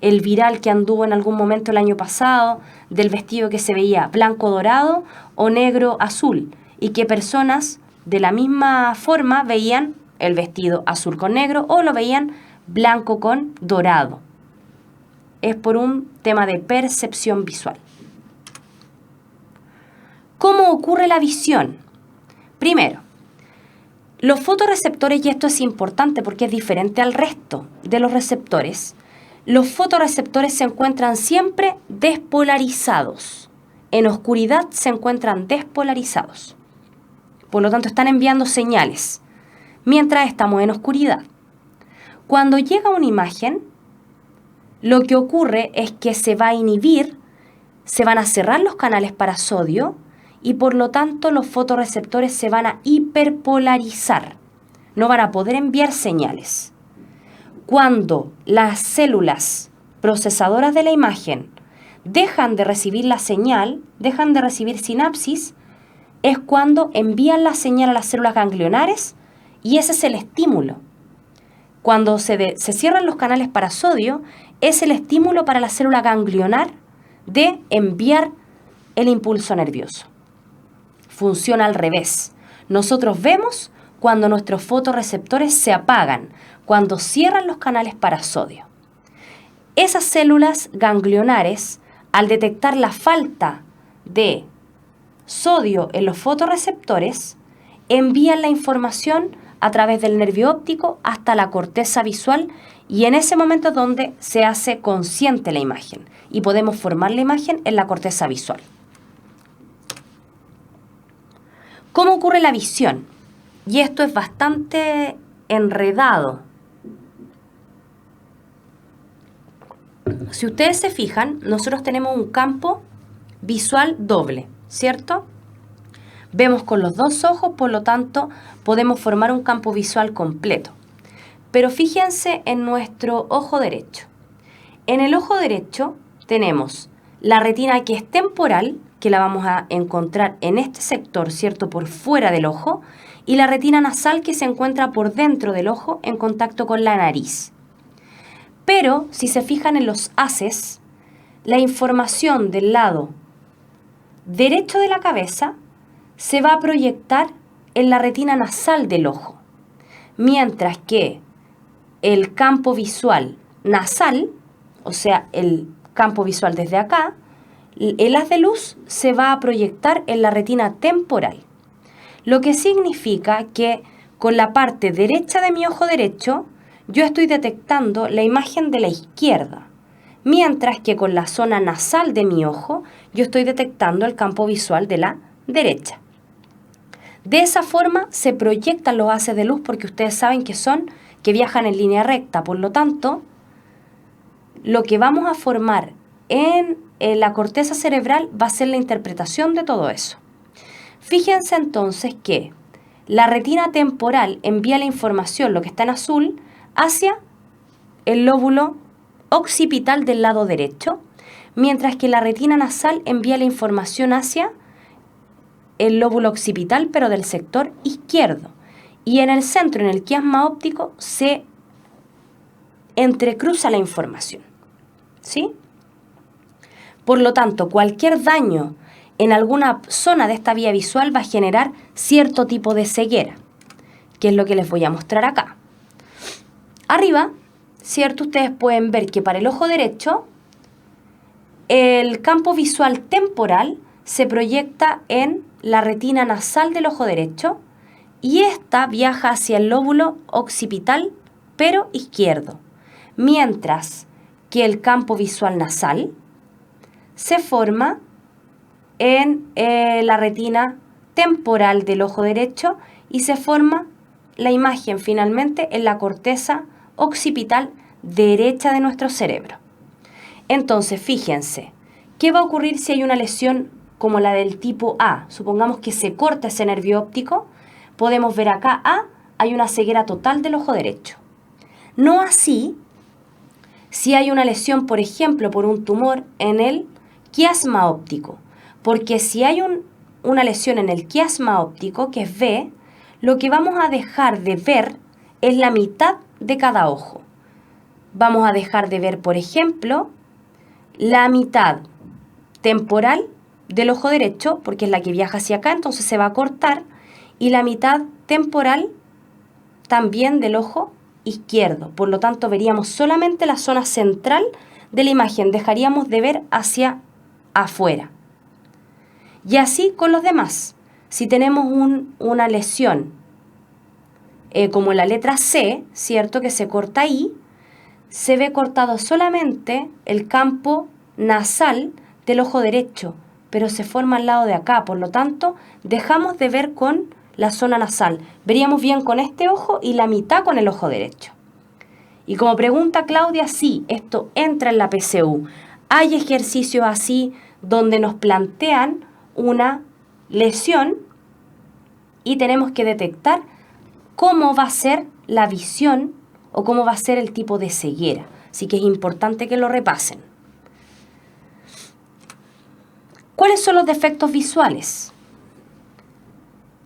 viral que anduvo en algún momento el año pasado del vestido que se veía blanco dorado o negro azul y que personas de la misma forma veían el vestido azul con negro o lo veían blanco con dorado. Es por un tema de percepción visual. ¿Cómo ocurre la visión? Primero, los fotorreceptores, y esto es importante porque es diferente al resto de los receptores, los fotorreceptores se encuentran siempre despolarizados. En oscuridad se encuentran despolarizados. Por lo tanto, están enviando señales mientras estamos en oscuridad. Cuando llega una imagen, lo que ocurre es que se va a inhibir, se van a cerrar los canales para sodio y por lo tanto los fotorreceptores se van a hiperpolarizar. No van a poder enviar señales. Cuando las células procesadoras de la imagen dejan de recibir la señal, dejan de recibir sinapsis, es cuando envían la señal a las células ganglionares y ese es el estímulo. Cuando se cierran los canales para sodio, es el estímulo para la célula ganglionar de enviar el impulso nervioso. Funciona al revés. Nosotros vemos cuando nuestros fotorreceptores se apagan, cuando cierran los canales para sodio. Esas células ganglionares, al detectar la falta de sodio en los fotorreceptores, envían la información a través del nervio óptico hasta la corteza visual y en ese momento es donde se hace consciente la imagen y podemos formar la imagen en la corteza visual. ¿Cómo ocurre la visión? Y esto es bastante enredado. Si ustedes se fijan, nosotros tenemos un campo visual doble, ¿cierto? Vemos con los 2 ojos, por lo tanto, podemos formar un campo visual completo. Pero fíjense en nuestro ojo derecho. En el ojo derecho tenemos la retina que es temporal, que la vamos a encontrar en este sector, ¿cierto?, por fuera del ojo, y la retina nasal que se encuentra por dentro del ojo en contacto con la nariz. Pero, si se fijan en los haces, la información del lado derecho de la cabeza se va a proyectar en la retina nasal del ojo, mientras que el campo visual nasal, o sea, el campo visual desde acá, el haz de luz se va a proyectar en la retina temporal, lo que significa que con la parte derecha de mi ojo derecho yo estoy detectando la imagen de la izquierda, mientras que con la zona nasal de mi ojo yo estoy detectando el campo visual de la derecha. De esa forma se proyectan los haces de luz porque ustedes saben que viajan en línea recta, por lo tanto, lo que vamos a formar en la corteza cerebral va a ser la interpretación de todo eso. Fíjense entonces que la retina temporal envía la información, lo que está en azul, hacia el lóbulo occipital del lado derecho, mientras que la retina nasal envía la información hacia el lóbulo occipital, pero del sector izquierdo. Y en el centro, en el quiasma óptico, se entrecruza la información, ¿sí? Por lo tanto, cualquier daño en alguna zona de esta vía visual va a generar cierto tipo de ceguera, que es lo que les voy a mostrar acá. Arriba, ¿cierto? Ustedes pueden ver que para el ojo derecho, el campo visual temporal se proyecta en la retina nasal del ojo derecho y esta viaja hacia el lóbulo occipital, pero izquierdo, mientras que el campo visual nasal se forma en la retina temporal del ojo derecho y se forma la imagen finalmente en la corteza occipital derecha de nuestro cerebro. Entonces, fíjense, ¿qué va a ocurrir si hay una lesión como la del tipo A? Supongamos que se corta ese nervio óptico, podemos ver acá hay una ceguera total del ojo derecho. No así si hay una lesión, por ejemplo, por un tumor en el quiasma óptico, porque si hay una lesión en el quiasma óptico, que es B, lo que vamos a dejar de ver es la mitad de cada ojo. Vamos a dejar de ver, por ejemplo, la mitad temporal del ojo derecho, porque es la que viaja hacia acá, entonces se va a cortar, y la mitad temporal también del ojo izquierdo. Por lo tanto, veríamos solamente la zona central de la imagen, dejaríamos de ver hacia afuera. Y así con los demás. Si tenemos una lesión como la letra C, ¿cierto?, que se corta ahí, se ve cortado solamente el campo nasal del ojo derecho, pero se forma al lado de acá, por lo tanto, dejamos de ver con la zona nasal. Veríamos bien con este ojo y la mitad con el ojo derecho. Y como pregunta Claudia, sí, esto entra en la PCU. Hay ejercicios así donde nos plantean una lesión y tenemos que detectar cómo va a ser la visión o cómo va a ser el tipo de ceguera. Así que es importante que lo repasen. ¿Cuáles son los defectos visuales?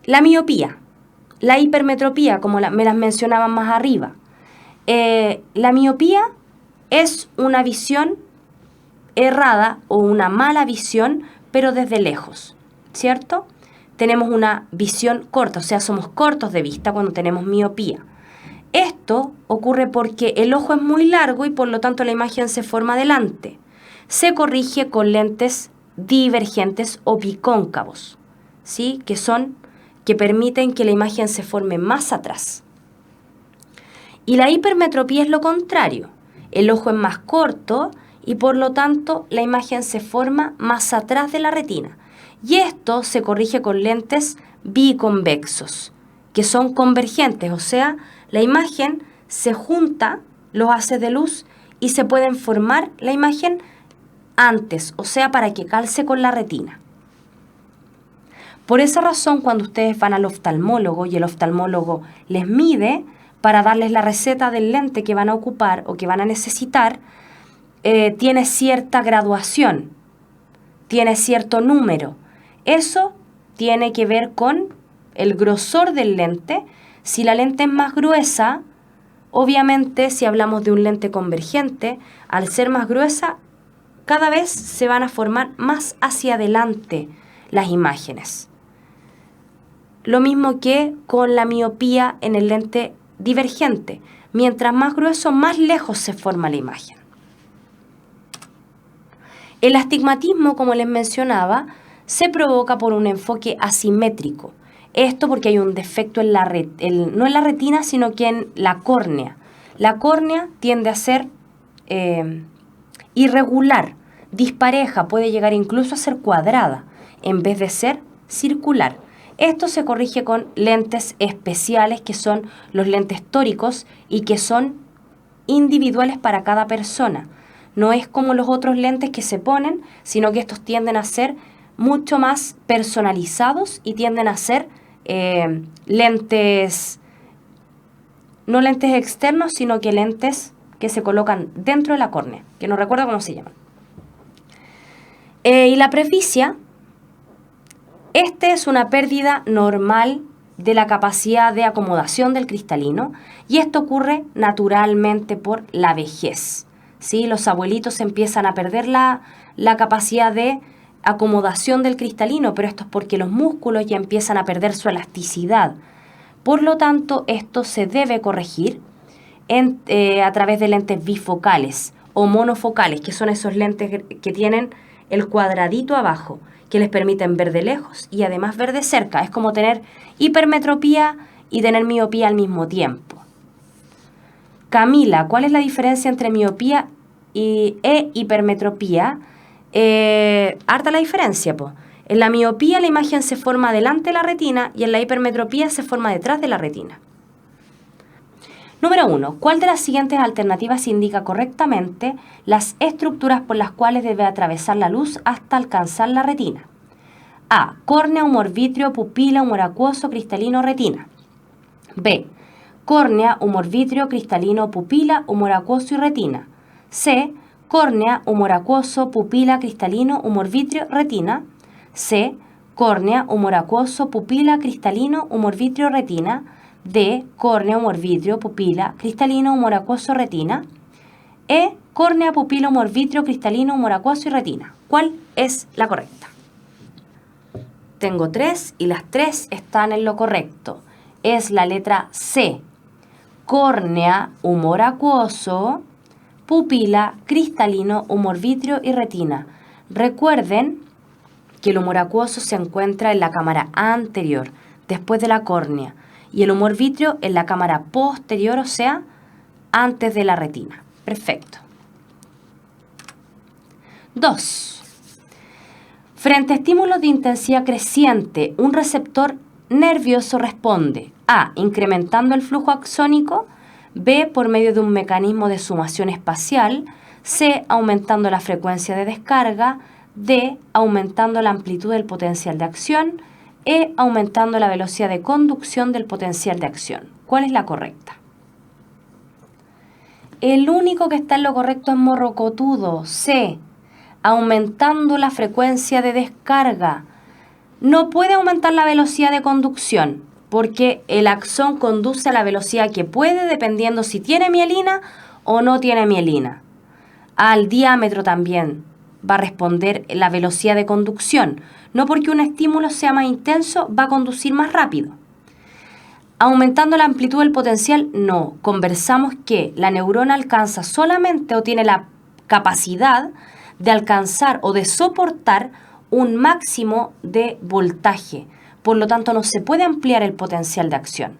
La miopía, la hipermetropía, como me las mencionaban más arriba. La miopía es una visión errada o una mala visión, pero desde lejos, ¿cierto? Tenemos una visión corta, o sea, somos cortos de vista cuando tenemos miopía. Esto ocurre porque el ojo es muy largo y por lo tanto la imagen se forma adelante. Se corrige con lentes divergentes o bicóncavos, ¿sí?, que permiten que la imagen se forme más atrás. Y la hipermetropía es lo contrario. El ojo es más corto y por lo tanto la imagen se forma más atrás de la retina. Y esto se corrige con lentes biconvexos, que son convergentes, o sea, la imagen se junta, los haces de luz, y se pueden formar la imagen antes, o sea, para que calce con la retina. Por esa razón, cuando ustedes van al oftalmólogo y el oftalmólogo les mide para darles la receta del lente que van a ocupar o que van a necesitar, tiene cierta graduación, tiene cierto número. Eso tiene que ver con el grosor del lente. Si la lente es más gruesa, obviamente si hablamos de un lente convergente, al ser más gruesa, cada vez se van a formar más hacia adelante las imágenes. Lo mismo que con la miopía en el lente divergente. Mientras más grueso, más lejos se forma la imagen. El astigmatismo, como les mencionaba, se provoca por un enfoque asimétrico. Esto porque hay un defecto no en la retina, sino que en la córnea. La córnea tiende a ser irregular, dispareja, puede llegar incluso a ser cuadrada, en vez de ser circular. Esto se corrige con lentes especiales, que son los lentes tóricos y que son individuales para cada persona. No es como los otros lentes que se ponen, sino que estos tienden a ser mucho más personalizados y tienden a ser lentes, no lentes externos, sino que lentes que se colocan dentro de la córnea, que no recuerdo cómo se llaman. Y la presbicia, es una pérdida normal de la capacidad de acomodación del cristalino y esto ocurre naturalmente por la vejez, ¿sí? Los abuelitos empiezan a perder la capacidad de acomodación del cristalino, pero esto es porque los músculos ya empiezan a perder su elasticidad. Por lo tanto, esto se debe corregir a través de lentes bifocales o monofocales, que son esos lentes que tienen el cuadradito abajo, que les permiten ver de lejos y además ver de cerca. Es como tener hipermetropía y tener miopía al mismo tiempo. Camila, ¿cuál es la diferencia entre miopía e hipermetropía? harta la diferencia, po. En la miopía la imagen se forma delante de la retina y en la hipermetropía se forma detrás de la retina. Número 1. ¿Cuál de las siguientes alternativas indica correctamente las estructuras por las cuales debe atravesar la luz hasta alcanzar la retina? A. Córnea, humor vítreo, pupila, humor acuoso, cristalino, retina. B. Córnea, humor vítreo, cristalino, pupila, humor acuoso y retina. C. Córnea, humor acuoso, pupila, cristalino, humor vítreo, retina. C. Córnea, humor acuoso, pupila, cristalino, humor vítreo, retina. D. Córnea, humor vítreo, pupila, cristalino, humor acuoso, retina. E. Córnea, pupila, humor vítreo, cristalino, humor acuoso y retina. ¿Cuál es la correcta? Tengo 3 y las 3 están en lo correcto. Es la letra C. Córnea, humor acuoso, pupila, cristalino, humor vítreo y retina. Recuerden que el humor acuoso se encuentra en la cámara anterior, después de la córnea, y el humor vítreo en la cámara posterior, o sea, antes de la retina. Perfecto. 2. Frente a estímulos de intensidad creciente, un receptor nervioso responde A. Incrementando el flujo axónico, B. Por medio de un mecanismo de sumación espacial, C. Aumentando la frecuencia de descarga, D. Aumentando la amplitud del potencial de acción, E. Aumentando la velocidad de conducción del potencial de acción. ¿Cuál es la correcta? El único que está en lo correcto es morrocotudo, C. Aumentando la frecuencia de descarga. No puede aumentar la velocidad de conducción, porque el axón conduce a la velocidad que puede dependiendo si tiene mielina o no tiene mielina. Al diámetro también va a responder la velocidad de conducción. No porque un estímulo sea más intenso va a conducir más rápido. Aumentando la amplitud del potencial, no. Conversamos que la neurona alcanza solamente o tiene la capacidad de alcanzar o de soportar un máximo de voltaje. Por lo tanto, no se puede ampliar el potencial de acción.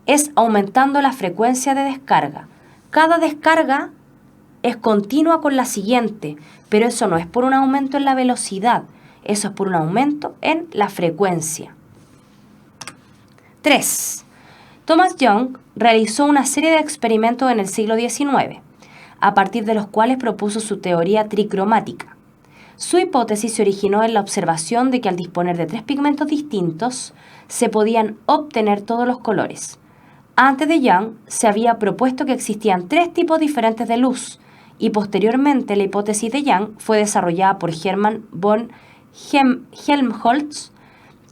Es aumentando la frecuencia de descarga. Cada descarga es continua con la siguiente, pero eso no es por un aumento en la velocidad, eso es por un aumento en la frecuencia. 3. Thomas Young realizó una serie de experimentos en el siglo XIX, a partir de los cuales propuso su teoría tricromática. Su hipótesis se originó en la observación de que al disponer de 3 pigmentos distintos, se podían obtener todos los colores. Antes de Young, se había propuesto que existían 3 tipos diferentes de luz, y posteriormente la hipótesis de Young fue desarrollada por Hermann von Helmholtz,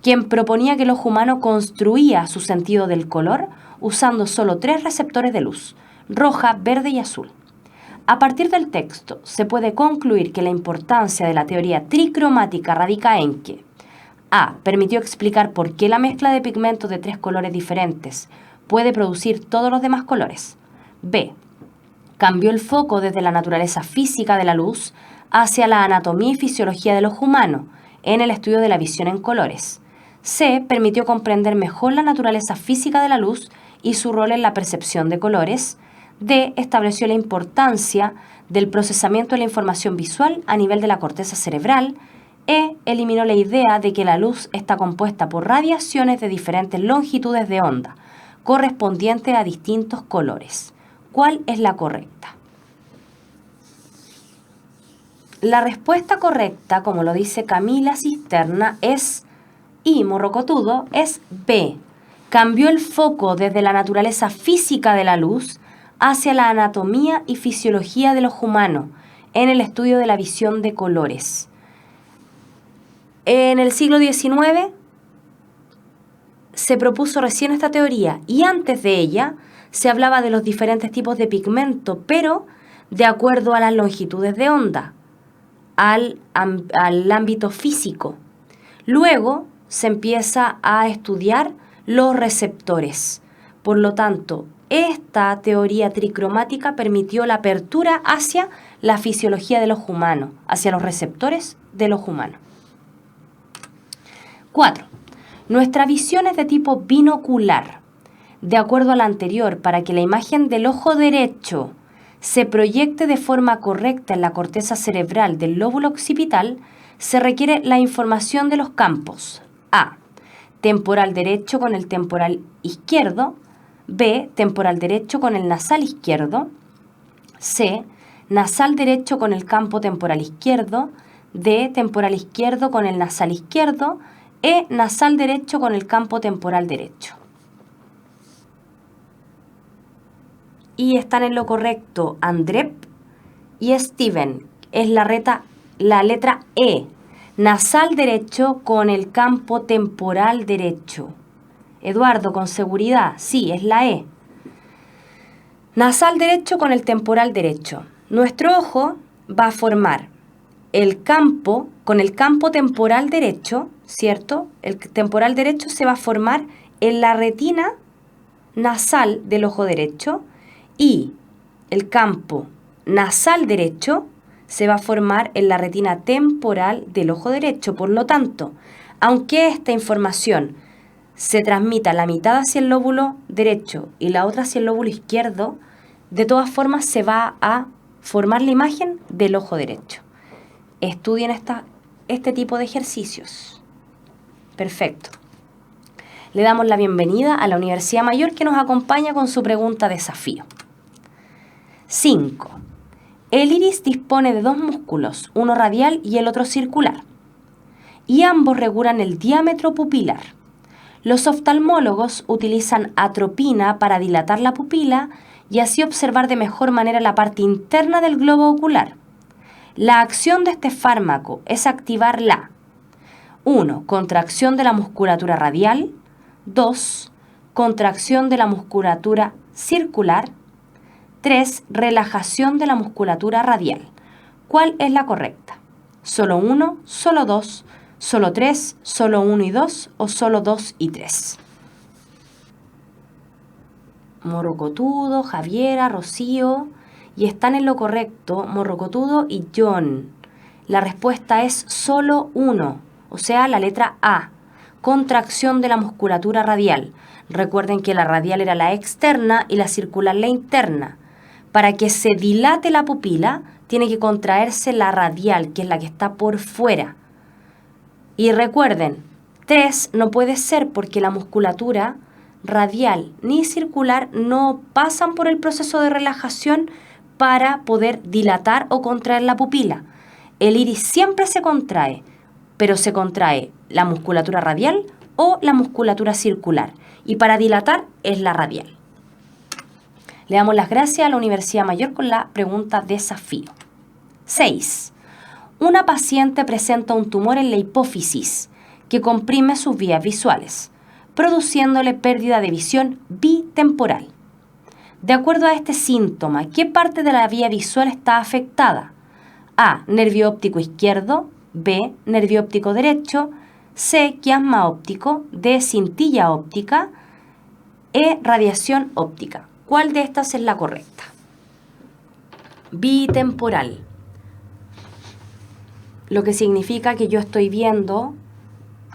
quien proponía que el ojo humano construía su sentido del color usando solo 3 receptores de luz, roja, verde y azul. A partir del texto, se puede concluir que la importancia de la teoría tricromática radica en que A. Permitió explicar por qué la mezcla de pigmentos de 3 colores diferentes puede producir todos los demás colores. B. Cambió el foco desde la naturaleza física de la luz hacia la anatomía y fisiología del ojo humano en el estudio de la visión en colores. C. Permitió comprender mejor la naturaleza física de la luz y su rol en la percepción de colores. D. Estableció la importancia del procesamiento de la información visual a nivel de la corteza cerebral. E. Eliminó la idea de que la luz está compuesta por radiaciones de diferentes longitudes de onda, correspondientes a distintos colores. ¿Cuál es la correcta? La respuesta correcta, como lo dice Camila Cisterna, es y morrocotudo, es B. Cambió el foco desde la naturaleza física de la luz hacia la anatomía y fisiología del ojo humano en el estudio de la visión de colores. En el siglo XIX se propuso recién esta teoría y antes de ella se hablaba de los diferentes tipos de pigmento, pero de acuerdo a las longitudes de onda, al ámbito físico. Luego se empieza a estudiar los receptores. Por lo tanto, esta teoría tricromática permitió la apertura hacia la fisiología del ojo humano, hacia los receptores del ojo humano. 4. Nuestra visión es de tipo binocular. De acuerdo a la anterior, para que la imagen del ojo derecho se proyecte de forma correcta en la corteza cerebral del lóbulo occipital, se requiere la información de los campos A. Temporal derecho con el temporal izquierdo. B. Temporal derecho con el nasal izquierdo. C. Nasal derecho con el campo temporal izquierdo. D. Temporal izquierdo con el nasal izquierdo. E. Nasal derecho con el campo temporal derecho. Y están en lo correcto Andrep y Steven. Es la letra E. Nasal derecho con el campo temporal derecho. Eduardo, con seguridad, sí, es la E. Nasal derecho con el temporal derecho. Nuestro ojo va a formar el campo con el campo temporal derecho, ¿cierto? El temporal derecho se va a formar en la retina nasal del ojo derecho y el campo nasal derecho se va a formar en la retina temporal del ojo derecho. Por lo tanto, aunque esta información se transmita la mitad hacia el lóbulo derecho y la otra hacia el lóbulo izquierdo, de todas formas se va a formar la imagen del ojo derecho. Estudien este tipo de ejercicios. Perfecto. Le damos la bienvenida a la Universidad Mayor que nos acompaña con su pregunta desafío. 5. El iris dispone de dos músculos, uno radial y el otro circular, y ambos regulan el diámetro pupilar. Los oftalmólogos utilizan atropina para dilatar la pupila y así observar de mejor manera la parte interna del globo ocular. La acción de este fármaco es activar la 1. Contracción de la musculatura radial. 2. Contracción de la musculatura circular. 3. Relajación de la musculatura radial. ¿Cuál es la correcta? ¿Solo 1, solo 2, solo 3, solo 1 y 2 o solo 2 y 3? Morrocotudo, Javiera, Rocío, y están en lo correcto Morrocotudo y John. La respuesta es solo 1, o sea, la letra A. Contracción de la musculatura radial. Recuerden que la radial era la externa y la circular la interna. Para que se dilate la pupila, tiene que contraerse la radial, que es la que está por fuera. Y recuerden, 3 no puede ser porque la musculatura radial ni circular no pasan por el proceso de relajación para poder dilatar o contraer la pupila. El iris siempre se contrae, pero se contrae la musculatura radial o la musculatura circular. Y para dilatar es la radial. Le damos las gracias a la Universidad Mayor con la pregunta desafío. 6. Una paciente presenta un tumor en la hipófisis que comprime sus vías visuales, produciéndole pérdida de visión bitemporal. De acuerdo a este síntoma, ¿qué parte de la vía visual está afectada? A. Nervio óptico izquierdo. B. Nervio óptico derecho. C. Quiasma óptico. D. Cintilla óptica. E. Radiación óptica. ¿Cuál de estas es la correcta? Bitemporal. Lo que significa que yo estoy viendo,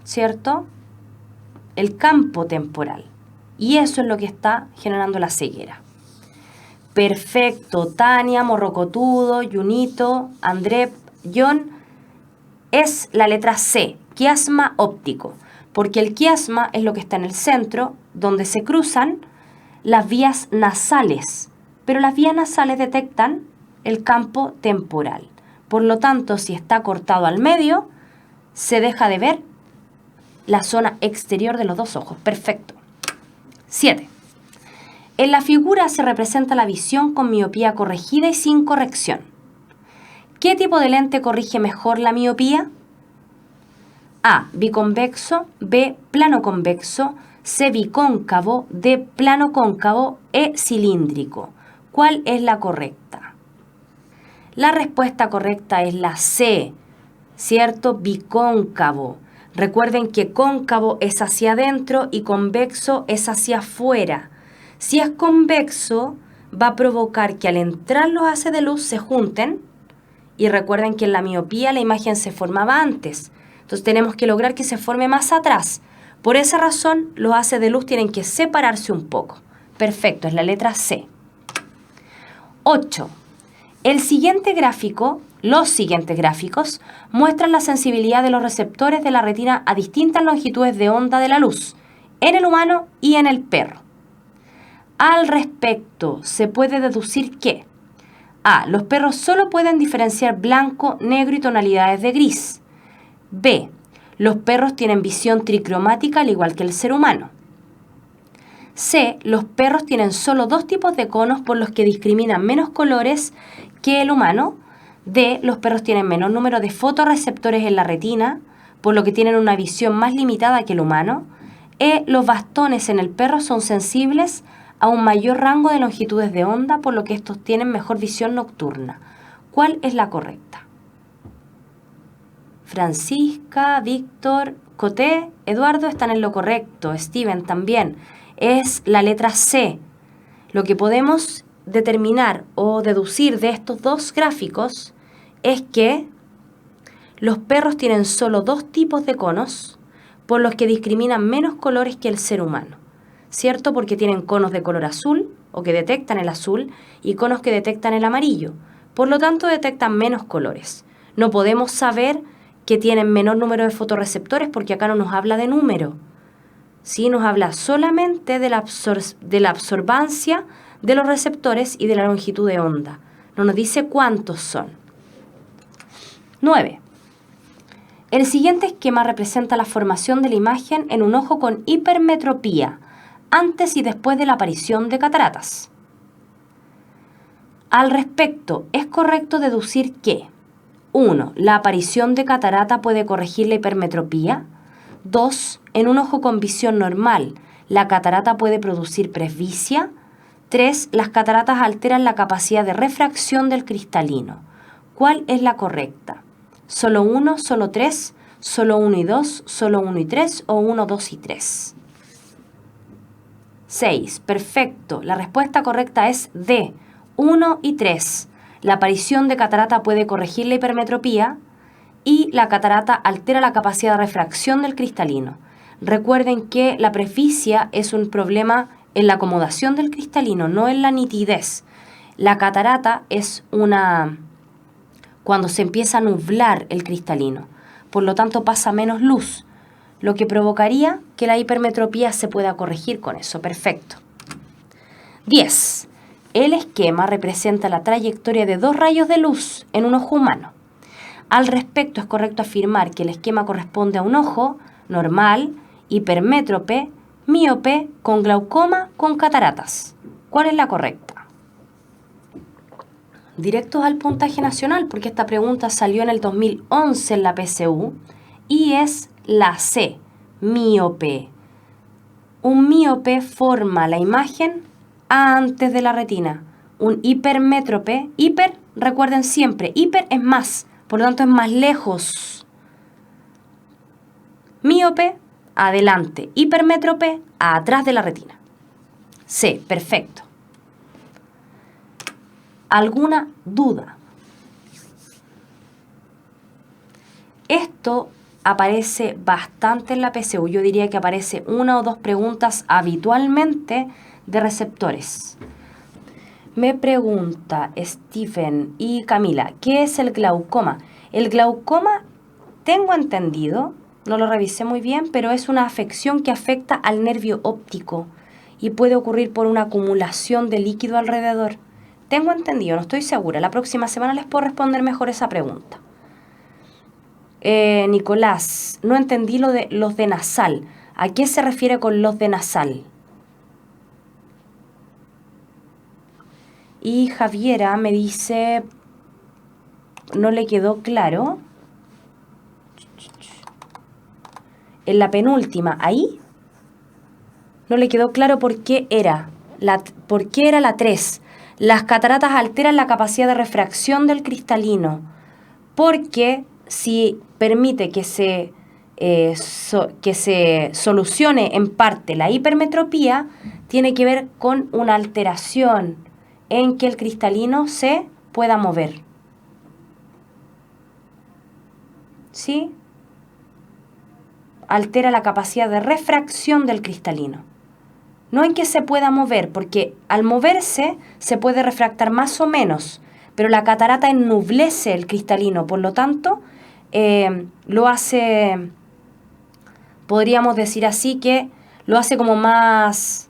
¿cierto?, el campo temporal. Y eso es lo que está generando la ceguera. Perfecto. Tania, Morrocotudo, Junito, André, John. Es la letra C, quiasma óptico. Porque el quiasma es lo que está en el centro, donde se cruzan las vías nasales. Pero las vías nasales detectan el campo temporal. Por lo tanto, si está cortado al medio, se deja de ver la zona exterior de los dos ojos. Perfecto. 7. En la figura se representa la visión con miopía corregida y sin corrección. ¿Qué tipo de lente corrige mejor la miopía? A. Biconvexo. B. Plano convexo. C. Bicóncavo. D. Plano cóncavo. E. Cilíndrico. ¿Cuál es la correcta? La respuesta correcta es la C, ¿cierto? Bicóncavo. Recuerden que cóncavo es hacia adentro y convexo es hacia afuera. Si es convexo, va a provocar que al entrar los haces de luz se junten. Y recuerden que en la miopía la imagen se formaba antes. Entonces tenemos que lograr que se forme más atrás. Por esa razón, los haces de luz tienen que separarse un poco. Perfecto, es la letra C. 8. Los siguientes gráficos muestran la sensibilidad de los receptores de la retina a distintas longitudes de onda de la luz, en el humano y en el perro. Al respecto, se puede deducir que A. Los perros solo pueden diferenciar blanco, negro y tonalidades de gris. B. Los perros tienen visión tricromática al igual que el ser humano. C. Los perros tienen solo 2 tipos de conos por los que discriminan menos colores que el humano. D. Los perros tienen menor número de fotorreceptores en la retina, por lo que tienen una visión más limitada que el humano. E. Los bastones en el perro son sensibles a un mayor rango de longitudes de onda, por lo que estos tienen mejor visión nocturna. ¿Cuál es la correcta? Francisca, Víctor, Coté, Eduardo están en lo correcto. Steven también. Es la letra C. Lo que podemos determinar o deducir de estos dos gráficos es que los perros tienen solo 2 tipos de conos, por los que discriminan menos colores que el ser humano, ¿cierto? Porque tienen conos de color azul, o que detectan el azul, y conos que detectan el amarillo. Por lo tanto, detectan menos colores. No podemos saber que tienen menor número de fotorreceptores porque acá no nos habla de número. Sí, nos habla solamente de la absorbancia de los receptores y de la longitud de onda. No nos dice cuántos son. 9. El siguiente esquema representa la formación de la imagen en un ojo con hipermetropía, antes y después de la aparición de cataratas. Al respecto, es correcto deducir que 1. La aparición de catarata puede corregir la hipermetropía. 2. En un ojo con visión normal, la catarata puede producir presbicia. 3. Las cataratas alteran la capacidad de refracción del cristalino. ¿Cuál es la correcta? ¿Solo 1, solo 3, solo 1 y 2, solo 1 y 3 o 1, 2 y 3? 6. Perfecto. La respuesta correcta es D. 1 y 3. La aparición de catarata puede corregir la hipermetropía y la catarata altera la capacidad de refracción del cristalino. Recuerden que la presbicia es un problema en la acomodación del cristalino, no en la nitidez. La catarata es cuando se empieza a nublar el cristalino, por lo tanto pasa menos luz, lo que provocaría que la hipermetropía se pueda corregir con eso. Perfecto. 10. El esquema representa la trayectoria de 2 rayos de luz en un ojo humano. Al respecto, es correcto afirmar que el esquema corresponde a un ojo normal, hipermétrope, míope, con glaucoma, con cataratas. ¿Cuál es la correcta? Directos al puntaje nacional, porque esta pregunta salió en el 2011 en la PSU, y es la C, míope. Un míope forma la imagen antes de la retina. Un hipermétrope, recuerden siempre, hiper es más, por lo tanto es más lejos. Míope, adelante. Hipermétrope, atrás de la retina. C, perfecto. ¿Alguna duda? Esto aparece bastante en la PSU. Yo diría que aparece 1 o 2 preguntas habitualmente de receptores. Me pregunta Stephen y Camila, ¿qué es el glaucoma? El glaucoma, tengo entendido, no lo revisé muy bien, pero es una afección que afecta al nervio óptico y puede ocurrir por una acumulación de líquido alrededor. Tengo entendido, no estoy segura. La próxima semana les puedo responder mejor esa pregunta. Nicolás, no entendí los de nasal. ¿A qué se refiere con los de nasal? Y Javiera me dice, no le quedó claro. En la penúltima, ahí, no le quedó claro por qué era la 3. Las cataratas alteran la capacidad de refracción del cristalino, porque si permite que se solucione en parte la hipermetropía, tiene que ver con una alteración en que el cristalino se pueda mover. ¿Sí? Altera la capacidad de refracción del cristalino. no en que se pueda mover, porque al moverse se puede refractar más o menos, pero la catarata ennublece el cristalino, por lo tanto, lo hace, podríamos decir así, que lo hace como más,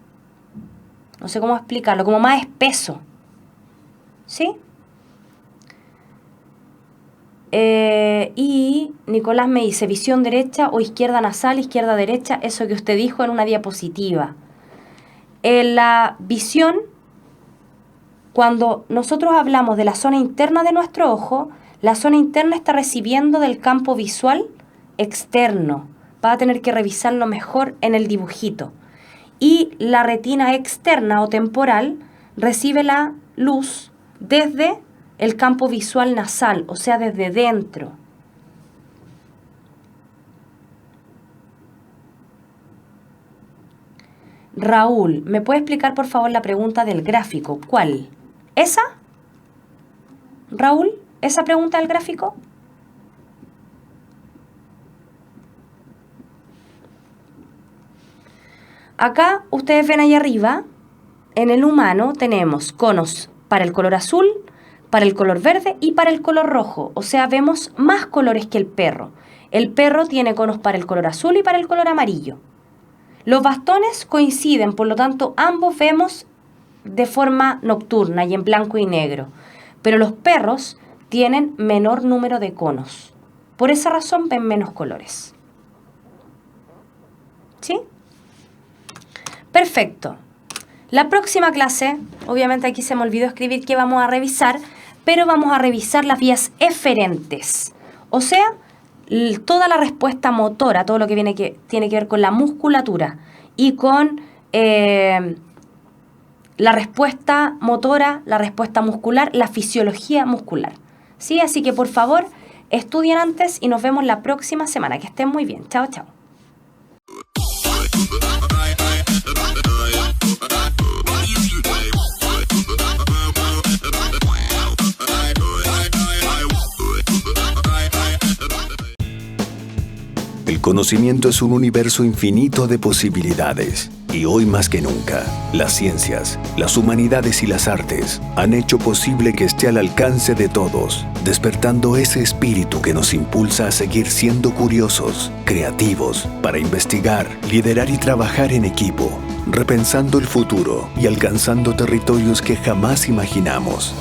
no sé cómo explicarlo, como más espeso, ¿sí? Y Nicolás me dice, visión derecha o izquierda nasal, izquierda derecha, eso que usted dijo en una diapositiva. En la visión, cuando nosotros hablamos de la zona interna de nuestro ojo, la zona interna está recibiendo del campo visual externo. Va a tener que revisarlo mejor en el dibujito. Y la retina externa o temporal recibe la luz desde el campo visual nasal, o sea, desde dentro. Raúl, ¿me puede explicar por favor la pregunta del gráfico? ¿Cuál? ¿Esa? Raúl, ¿esa pregunta del gráfico? Acá ustedes ven ahí arriba, en el humano tenemos conos para el color azul, para el color verde y para el color rojo. O sea, vemos más colores que el perro. El perro tiene conos para el color azul y para el color amarillo. Los bastones coinciden, por lo tanto, ambos vemos de forma nocturna y en blanco y negro. Pero los perros tienen menor número de conos. Por esa razón ven menos colores. ¿Sí? Perfecto. La próxima clase, obviamente aquí se me olvidó escribir que vamos a revisar, pero vamos a revisar las vías eferentes. O sea, toda la respuesta motora, todo lo que tiene que ver con la musculatura y con la respuesta motora, la respuesta muscular, la fisiología muscular. ¿Sí? Así que por favor, estudien antes y nos vemos la próxima semana. Que estén muy bien. Chao, chao. El conocimiento es un universo infinito de posibilidades. Y hoy más que nunca, las ciencias, las humanidades y las artes han hecho posible que esté al alcance de todos, despertando ese espíritu que nos impulsa a seguir siendo curiosos, creativos, para investigar, liderar y trabajar en equipo, repensando el futuro y alcanzando territorios que jamás imaginamos.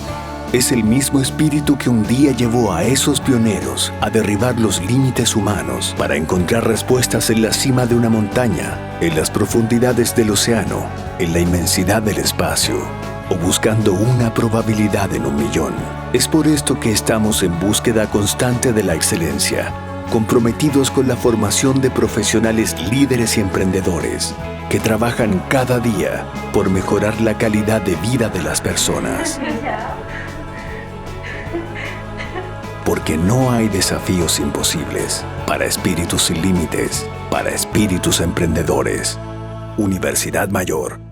Es el mismo espíritu que un día llevó a esos pioneros a derribar los límites humanos para encontrar respuestas en la cima de una montaña, en las profundidades del océano, en la inmensidad del espacio, o buscando una probabilidad en 1.000.000. Es por esto que estamos en búsqueda constante de la excelencia, comprometidos con la formación de profesionales líderes y emprendedores que trabajan cada día por mejorar la calidad de vida de las personas. Porque no hay desafíos imposibles para espíritus sin límites, para espíritus emprendedores. Universidad Mayor.